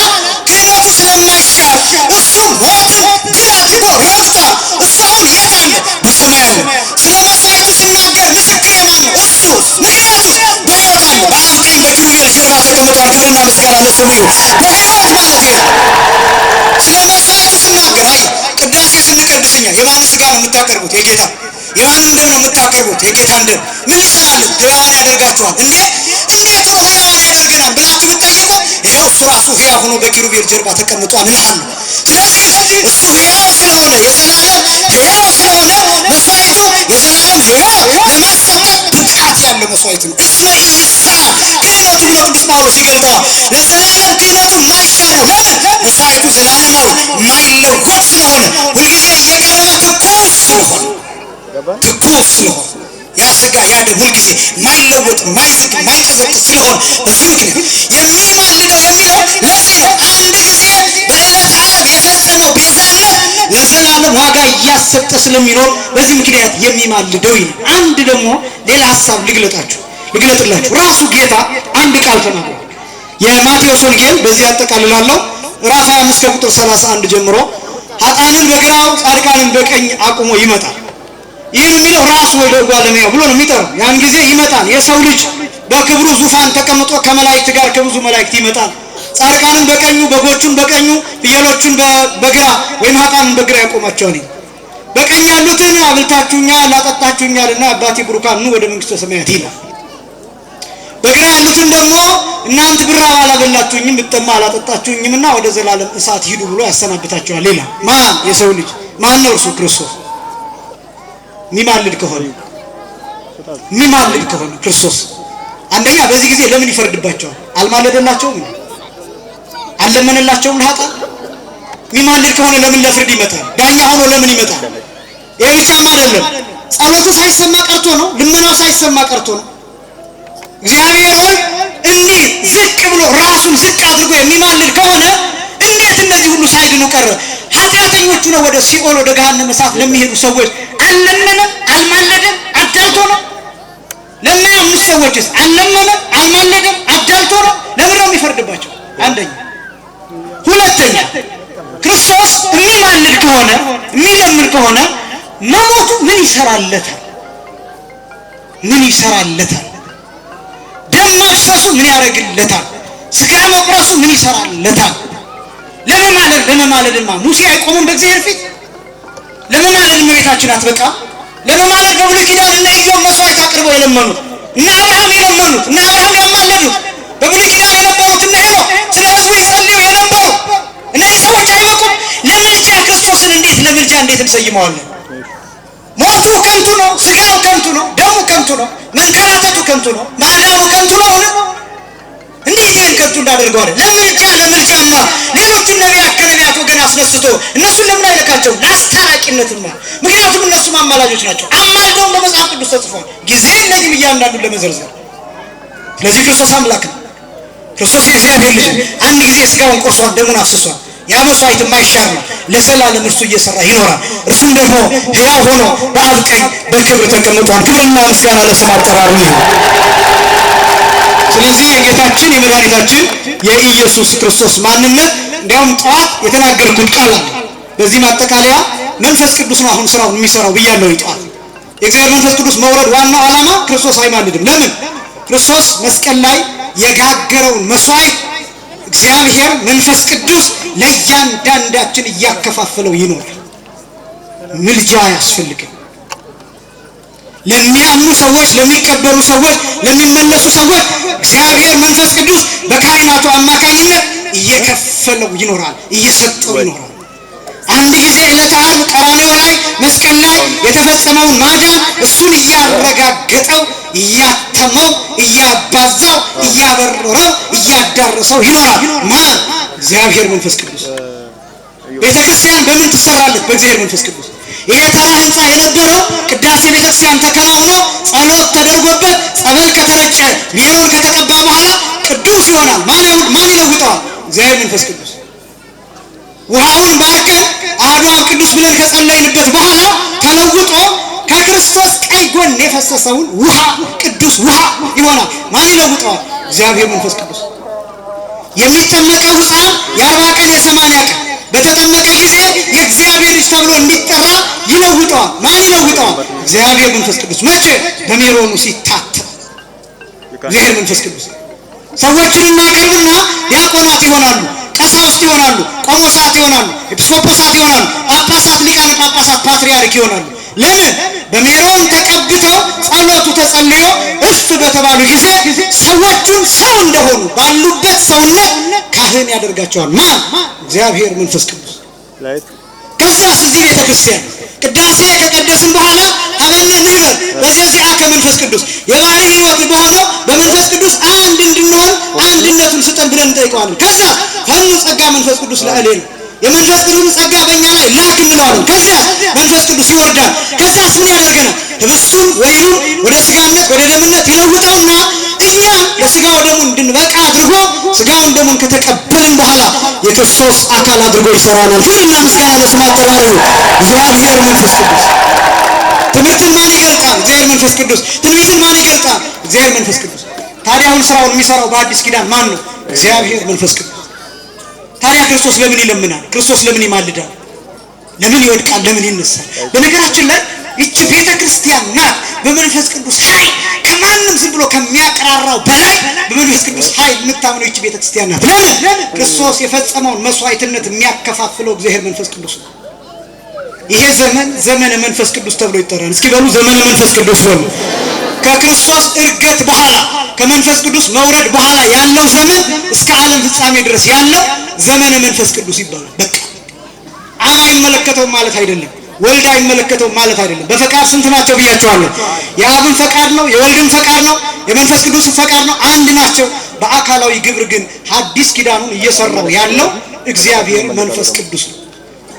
ክህነቱ ስለማይሻር እሱ ሞትን ድል አድርጎ ረግጧል። እሱ አሁን የት አለ? በሰማያት ነው። ስለ መስዋዕቱ ሲናገር ምስክር የማን ነው? እሱ። ምክንያቱም በሕይወት አለ። በአብ ቀኝ በኪሩቤል ጀርባ ተቀምጧል። ክብርና ምስጋና ብሉ። በሕይወት ማለት ነው። ስለ መስዋዕቱ ስናገር አይ ቅዳሴ ስንቀድስኛ የማን ሥጋ ነው የምታቀርቡት? የጌታ። የማንን ደም ነው የምታቀርቡት? የጌታን ደም። ምን ይሰራልን? ሕያዋን ያደርጋችኋል። እንዴት ሆኖ ሕያዋን ያደርገናል ብላችሁ ብትጠይቁ ይኸው እሱ ራሱ ሕያው ሆኖ በኪሩቤል ጀርባ ተቀምጧል እልሃለሁ። ስለዚህ እሱ ሕያው ስለሆነ የዘላለም ሕያው ስለሆነ መስዋዕቱ የዘላለም ሕያው ለማሰጠት ብቃት ያለው መስዋዕት ነው። እስመ ኢይሳዕ ክህነቱ ብሎ ቅዱስ ጳውሎስ ይገልጠዋል። ለዘላለም ክህነቱ የማይሻረው ለምን? መስዋዕቱ ዘላለማዊ የማይለወጥ ስለሆነ ሁልጊዜ እየቀረበ ትኩስ ስለሆነ ያ ሥጋ ያ ደም ሁልጊዜ የማይለወጥ የማይዝግ የማይቀዘቅዝ ስለሆነ በዚህ ምክንያት የሚማልደው የሚለው ለዚህ ነው። አንድ ጊዜ በዕለተ ዓርብ የፈጸመው ቤዛነት ለዘላለም ዋጋ እያሰጠ ስለሚኖር በዚህ ምክንያት የሚማልደው ይላል። አንድ ደግሞ ሌላ ሐሳብ ልግለጥላችሁ። ራሱ ጌታ አንድ ቃል ተናግሯል። የማቴዎስ ወንጌል በዚህ አጠቃልላለሁ። ምዕራፍ 25 ከቁጥር 31 ጀምሮ ኃጥአንን በግራው ጻድቃንን በቀኝ አቁሞ ይመጣል። ይህን የሚለው ራሱ ወደ ጓለሚያው ብሎ ነው የሚጠራው። ያን ጊዜ ይመጣል የሰው ልጅ በክብሩ ዙፋን ተቀምጦ ከመላእክት ጋር ከብዙ መላእክት ይመጣል። ጻድቃንን በቀኙ በጎቹን በቀኙ ፍየሎቹን በግራ ወይም ኃጥአንን በግራ ያቆማቸዋል። በቀኝ ያሉትን አብልታችሁኛል አጠጣችሁኛልና አባቴ ብሩካን ኑ ወደ መንግሥተ ሰማያት ይላል። በግራ ያሉትን ደግሞ እናንተ ብራብ አላበላችሁኝም ብጠማ አላጠጣችሁኝምና ወደ ዘላለም እሳት ሂዱ ብሎ ያሰናብታቸዋል ይላል። ማን? የሰው ልጅ። ማን ነው? እርሱ ክርስቶስ። የሚማልድ ከሆነ ክርስቶስ አንደኛ በዚህ ጊዜ ለምን ይፈርድባቸዋል? አልማለደላቸውም? አልለመነላቸውም? ለኃጥአን የሚማልድ ከሆነ ለምን ለፍርድ ይመጣል? ዳኛ ሆኖ ለምን ይመጣል? ይሄ ብቻም አይደለም። ጸሎቱ ሳይሰማ ቀርቶ ነው። ልመናው ሳይሰማ ቀርቶ ነው። እግዚአብሔር ሆይ እንዲህ ዝቅ ብሎ ራሱን ዝቅ አድርጎ የሚማልድ ከሆነ እንዴት እነዚህ ሁሉ ሳይድኑ ቀረ? ኃጢአተኞቹ ነው ወደ ሲኦል ወደ ገሃነመ እሳት ለሚሄዱ ሰዎች አልለመነም? አልማለደም? አዳልቶ ነው? ለማያምኑት ሰዎችስ አልለመነም? አልማለደም? አዳልቶ ነው? ለምን ነው የሚፈርድባቸው? አንደኛ። ሁለተኛ ክርስቶስ የሚማልድ ከሆነ የሚለምን ከሆነ መሞቱ ምን ይሰራለታል? ደም ማፍሰሱ ምን ያደርግለታል? ሥጋ መቁረሱ ምን ይሰራለታል? ለመማለድማ ሙሴ አይቆምም በእግዚአብሔር ፊት? ለመማለድ እመቤታችን አትበቃም? ለመማለድ በብሉይ ኪዳን እነ ኢዮብ መስዋዕት አቅርበው የለመኑት እነ አብርሃም ያማለዱት በብሉይ ኪዳን የነበሩት እነ ሄኖክ ስለ ሕዝቡ ይጸልዩ የነበሩ እነዚህ ሰዎች አይበቁም? ለምልጃ ክርስቶስን ለምልጃ እንዴት እንሰይመዋለን? ሞቱ ከንቱ ነው፣ ሥጋው ከንቱ ነው፣ ደሙ ከንቱ ነው፣ መንከራተቱ ከንቱ ነው፣ ማዳኑ ከንቱ ነው። እንዴት ይህን ከንቱ እንዳደርገዋለን? ለምልጃማ ሌሎቹን ነቢያት ከነቢያት ወገን አስነስቶ እነሱን ለምን አይልካቸው? ለአስታራቂነትማ። ምክንያቱም እነሱም አማላጆች ናቸው። አማልደውም በመጽሐፍ ቅዱስ ተጽፏል። ጊዜ እነዚህም እያንዳንዱን ለመዘርዘር። ስለዚህ ክርስቶስ አምላክ ነው። ክርስቶስ የእግዚአብሔር ልጅ አንድ ጊዜ ሥጋውን ቆርሷል፣ ደሙን አፍስሷል። ያ መስዋዕት የማይሻር ነው። ለዘላለም እርሱ እየሰራ ይኖራል። እርሱም ደግሞ ሕያው ሆኖ በአብ ቀኝ በክብር ተቀምጧል። ክብርና ምስጋና ለስሙ አጠራሩ ይሁን። ስለዚህ የጌታችን የመድኃኒታችን የኢየሱስ ክርስቶስ ማንነት እንዲያውም ጠዋት የተናገርኩት ቃል አለ። በዚህ ማጠቃለያ መንፈስ ቅዱስ ነው አሁን ስራውን የሚሰራው ብያለሁ። ጠዋት የእግዚአብሔር መንፈስ ቅዱስ መውረድ ዋናው ዓላማ ክርስቶስ አይማልድም። ለምን? ክርስቶስ መስቀል ላይ የጋገረውን መስዋዕት እግዚአብሔር መንፈስ ቅዱስ ለእያንዳንዳችን እያከፋፈለው ይኖራል። ምልጃ አያስፈልግም። ለሚያምኑ ሰዎች፣ ለሚቀበሉ ሰዎች፣ ለሚመለሱ ሰዎች እግዚአብሔር መንፈስ ቅዱስ በካህናቱ አማካኝነት እየከፈለው ይኖራል፣ እየሰጠው ይኖራል። አንድ ጊዜ ዕለተ ዓርብ ቀራንዮ ላይ መስቀል ላይ የተፈጸመውን ማዳን እሱን እያረጋገጠው እያተመው እያባዛው እያበረረው እያዳረሰው ይኖራል። ማን? እግዚአብሔር መንፈስ ቅዱስ። ቤተ ክርስቲያን በምን ትሰራለች? በእግዚአብሔር መንፈስ ቅዱስ። ይሄ ተራ ህንፃ የነበረው ቅዳሴ ቤተክርስቲያን ተከናውኖ ጸሎት ተደርጎበት ጸበል ከተረጨ ሜሮን ከተቀባ በኋላ ቅዱስ ይሆናል። ማን ይለውጠዋል? እግዚአብሔር መንፈስ ቅዱስ። ውሃውን ባርከን አሐዱ አብ ቅዱስ ብለን ከጸለይንበት በኋላ ተለውጦ ከክርስቶስ ቀኝ ጎን የፈሰሰውን ውሃ ቅዱስ ውሃ ይሆናል። ማን ይለውጠዋል? እግዚአብሔር መንፈስ ቅዱስ። የሚጠመቀው ሕፃን የ40 ቀን የ80 ቀን በተጠመቀ ጊዜ የእግዚአብሔር ልጅ ተብሎ እንዲጠራ ይለውጠዋል። ማን ይለውጠዋል? እግዚአብሔር መንፈስ ቅዱስ። መቼ? በሜሮኑ ሲታተም እግዚአብሔር መንፈስ ቅዱስ። ሰዎችን እናቀርብና ዲያቆናት ይሆናሉ፣ ቀሳውስት ይሆናሉ፣ ቆሞሳት ይሆናሉ፣ ኤጲስቆጶሳት ይሆናሉ፣ ጳጳሳት፣ ሊቃነ ጳጳሳት፣ ፓትርያርክ ይሆናሉ። ለምን? በሜሮን ተቀብተው ጸሎቱ ተጸልዮ እፍ በተባሉ ጊዜ ሰዎቹን ሰው እንደሆኑ ባሉበት ሰውነት ካህን ያደርጋቸዋል። ማን? እግዚአብሔር መንፈስ ቅዱስ። ከዛስ እዚህ ቤተክርስቲያን ቅዳሴ ከቀደስን በኋላ ሀበነ ንግበር በዚያ ከመንፈስ ቅዱስ የባህሪ ሕይወት በሆነው በመንፈስ ቅዱስ አንድ እንድንሆን አንድነቱን ስጠን ብለን እንጠይቀዋለን። ከዛ ፈኑ ጸጋ መንፈስ ቅዱስ ለእሌነ የመንፈስ ቅዱስ ጸጋ በእኛ ላይ ላክ እንለዋለን። ከዚያ መንፈስ ቅዱስ ይወርዳል። ከዛስ ምን ያደርገናል? ህብስቱን ወይኑን ወደ ስጋነት ወደ ደምነት ይለውጠውና እኛ ለስጋው ደሙ እንድንበቃ አድርጎ ስጋውን ደሙን ከተቀበልን በኋላ የክርስቶስ አካል አድርጎ ይሰራናል። ክብርና ምስጋና ለስሙ አጠራሩ እግዚአብሔር መንፈስ ቅዱስ። ትምህርትን ማን ይገልጣል? እግዚአብሔር መንፈስ ቅዱስ። ትንቢትን ማን ይገልጣል? እግዚአብሔር መንፈስ ቅዱስ። ታዲያ አሁን ስራውን የሚሰራው በአዲስ ኪዳን ማን ነው? እግዚአብሔር መንፈስ ቅዱስ። ታዲያ ክርስቶስ ለምን ይለምናል? ክርስቶስ ለምን ይማልዳል? ለምን ይወድቃል? ለምን ይነሳል? በነገራችን ላይ ይቺ ቤተ ክርስቲያን ናት በመንፈስ ቅዱስ ኃይል ከማንም ዝም ብሎ ከሚያቀራራው በላይ በመንፈስ ቅዱስ ኃይል የምታምነው ይቺ ቤተ ክርስቲያን ናት። ለምን? ክርስቶስ የፈጸመውን መስዋዕትነት የሚያከፋፍለው እግዚአብሔር መንፈስ ቅዱስ ነው። ይሄ ዘመን ዘመነ መንፈስ ቅዱስ ተብሎ ይጠራል። እስኪ በሉ ዘመነ መንፈስ ቅዱስ በሉ። ከክርስቶስ እርገት በኋላ ከመንፈስ ቅዱስ መውረድ በኋላ ያለው ዘመን እስከ ዓለም ፍጻሜ ድረስ ያለው ዘመነ መንፈስ ቅዱስ ይባላል። በቃ አብ አይመለከተውም ማለት አይደለም፣ ወልድ አይመለከተውም ማለት አይደለም። በፈቃድ ስንት ናቸው ብያቸዋለሁ። የአብን ፈቃድ ነው፣ የወልድን ፈቃድ ነው፣ የመንፈስ ቅዱስን ፈቃድ ነው፣ አንድ ናቸው። በአካላዊ ግብር ግን ሐዲስ ኪዳኑን እየሰራው ያለው እግዚአብሔር መንፈስ ቅዱስ ነው።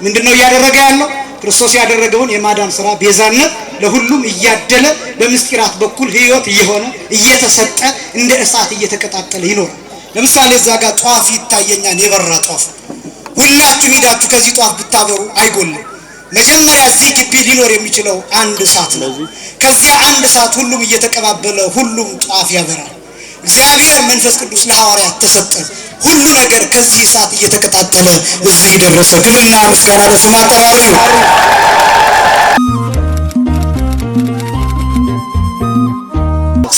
ምንድነው እያደረገ ያለው? ክርስቶስ ያደረገውን የማዳን ሥራ ቤዛነት ለሁሉም እያደለ በምስጢራት በኩል ሕይወት እየሆነ እየተሰጠ እንደ እሳት እየተቀጣጠለ ይኖራል። ለምሳሌ እዛ ጋር ጧፍ ይታየኛል፣ የበራ ጧፍ። ሁላችሁም ሄዳችሁ ከዚህ ጧፍ ብታበሩ አይጎልም። መጀመሪያ እዚህ ግቢ ሊኖር የሚችለው አንድ እሳት ነው። ከዚያ አንድ እሳት ሁሉም እየተቀባበለ ሁሉም ጧፍ ያበራል። እግዚአብሔር መንፈስ ቅዱስ ለሐዋርያት ተሰጠ። ሁሉ ነገር ከዚህ እሳት እየተቀጣጠለ እዚህ ደረሰ። ክብርና ምስጋና ለስሙ አጠራሩ።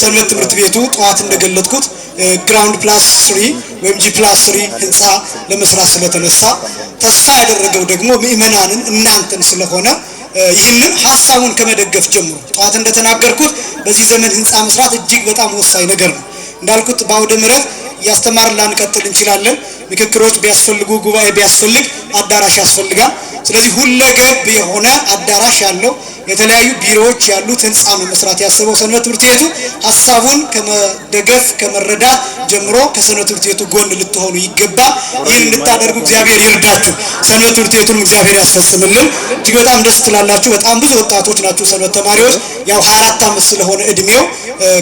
ሰንበት ትምህርት ቤቱ ጠዋት እንደገለጥኩት ግራውንድ ፕላስ 3 ወይም ጂ ፕላስ 3 ህንፃ ለመስራት ስለተነሳ ተስፋ ያደረገው ደግሞ ምእመናንን እናንተን ስለሆነ ይህንን ሐሳቡን ከመደገፍ ጀምሮ ጠዋት እንደተናገርኩት በዚህ ዘመን ህንፃ መስራት እጅግ በጣም ወሳኝ ነገር ነው። እንዳልኩት በአውደ ምሕረት ያስተማርን ላንቀጥል እንችላለን። ምክክሮች ቢያስፈልጉ ጉባኤ ቢያስፈልግ አዳራሽ ያስፈልጋል። ስለዚህ ሁለገብ የሆነ አዳራሽ ያለው የተለያዩ ቢሮዎች ያሉት ህንፃ ነው መስራት ያሰበው ሰንበት ትምህርት ቤቱ። ሐሳቡን ከመደገፍ ከመረዳት ጀምሮ ከሰንበት ትምህርት ቤቱ ጎን ልትሆኑ ይገባል። ይህን እንድታደርጉ እግዚአብሔር ይርዳችሁ። ሰንበት ትምህርት ቤቱን እግዚአብሔር ያስፈጽምልን። እጅግ በጣም ደስ ትላላችሁ። በጣም ብዙ ወጣቶች ናችሁ ሰንበት ተማሪዎች። ያው 24 ዓመት ስለሆነ እድሜው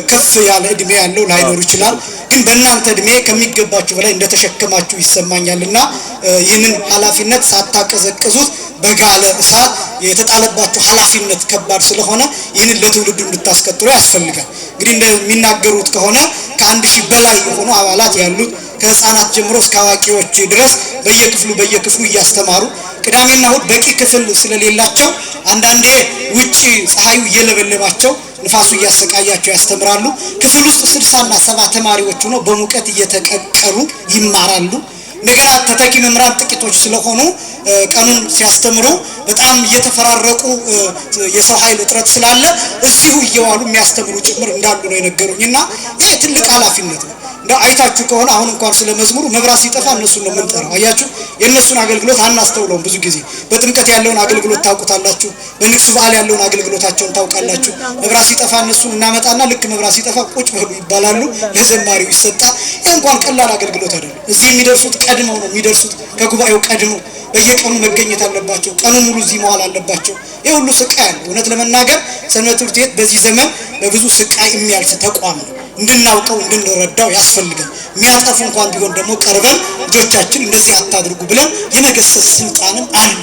ከፍ ያለ እድሜ ያለው ላይኖር ይችላል። ግን በእናንተ እድሜ ከሚገባችሁ በላይ እንደተሸከማችሁ ይሰማኛልና ይህንን ኃላፊነት ሳታቀዘቅዙት በጋለ እሳት የተጣለባችሁ ኃላፊነት ከባድ ስለሆነ ይህንን ለትውልዱ እንድታስቀጥሉ ያስፈልጋል። እንግዲህ እንደሚናገሩት ከሆነ ከ1000 በላይ የሆኑ አባላት ያሉት ከህፃናት ጀምሮ እስከ አዋቂዎች ድረስ በየክፍሉ እያስተማሩ ቅዳሜና እሁድ በቂ ክፍል ስለሌላቸው አንዳንዴ ውጪ ፀሐዩ እየለበለባቸው ንፋሱ እያሰቃያቸው ያስተምራሉ። ክፍል ውስጥ 60 እና 70 ተማሪዎች ሆነው በሙቀት እየተቀቀሉ ይማራሉ። እንደገና ተተኪ መምህራን ጥቂቶች ስለሆኑ ቀኑን ሲያስተምሩ በጣም እየተፈራረቁ የሰው ኃይል እጥረት ስላለ እዚሁ እየዋሉ የሚያስተምሩ ጭምር እንዳሉ ነው የነገሩኝና ይሄ ትልቅ ኃላፊነት ነው። እንደው አይታችሁ ከሆነ አሁን እንኳን ስለመዝሙሩ መብራት ሲጠፋ እነሱን ነው የምንጠራው። አያችሁ፣ የእነሱን አገልግሎት አናስተውለውም። ብዙ ጊዜ በጥምቀት ያለውን አገልግሎት ታውቁታላችሁ፣ በንግስ በዓል ያለውን አገልግሎታቸውን ታውቃላችሁ። መብራት ሲጠፋ እነሱን እናመጣና ልክ መብራት ሲጠፋ ቁጭ በሉ ይባላሉ፣ ለዘማሪው ይሰጣል። ይሄ እንኳን ቀላል አገልግሎት አይደለም። እዚህ የሚደርሱት ቀድመው ነው የሚደርሱት፣ ከጉባኤው ቀድመው በየቀኑ መገኘት አለባቸው። ቀኑን ሙሉ እዚህ መዋል አለባቸው። ይሄ ሁሉ ስቃይ አለ። እውነት ለመናገር ሰንበት ትምህርት ቤት በዚህ ዘመን በብዙ ስቃይ የሚያልፍ ተቋም ነው። እንድናውቀው እንድንረዳው ያስፈልጋል። የሚያጠፉ እንኳን ቢሆን ደግሞ ቀርበን ልጆቻችን እንደዚህ አታድርጉ ብለን የመገሰጽ ስልጣንም አለ።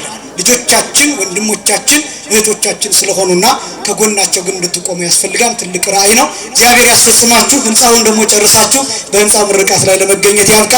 ልጆቻችን ወንድሞቻችን እህቶቻችን ስለሆኑና ከጎናቸው ግን እንድትቆሙ ያስፈልጋል። ትልቅ ራዕይ ነው። እግዚአብሔር ያስፈጽማችሁ። ህንፃውን ደግሞ ጨርሳችሁ በህንፃው ምርቃት ላይ ለመገኘት ያብቃ።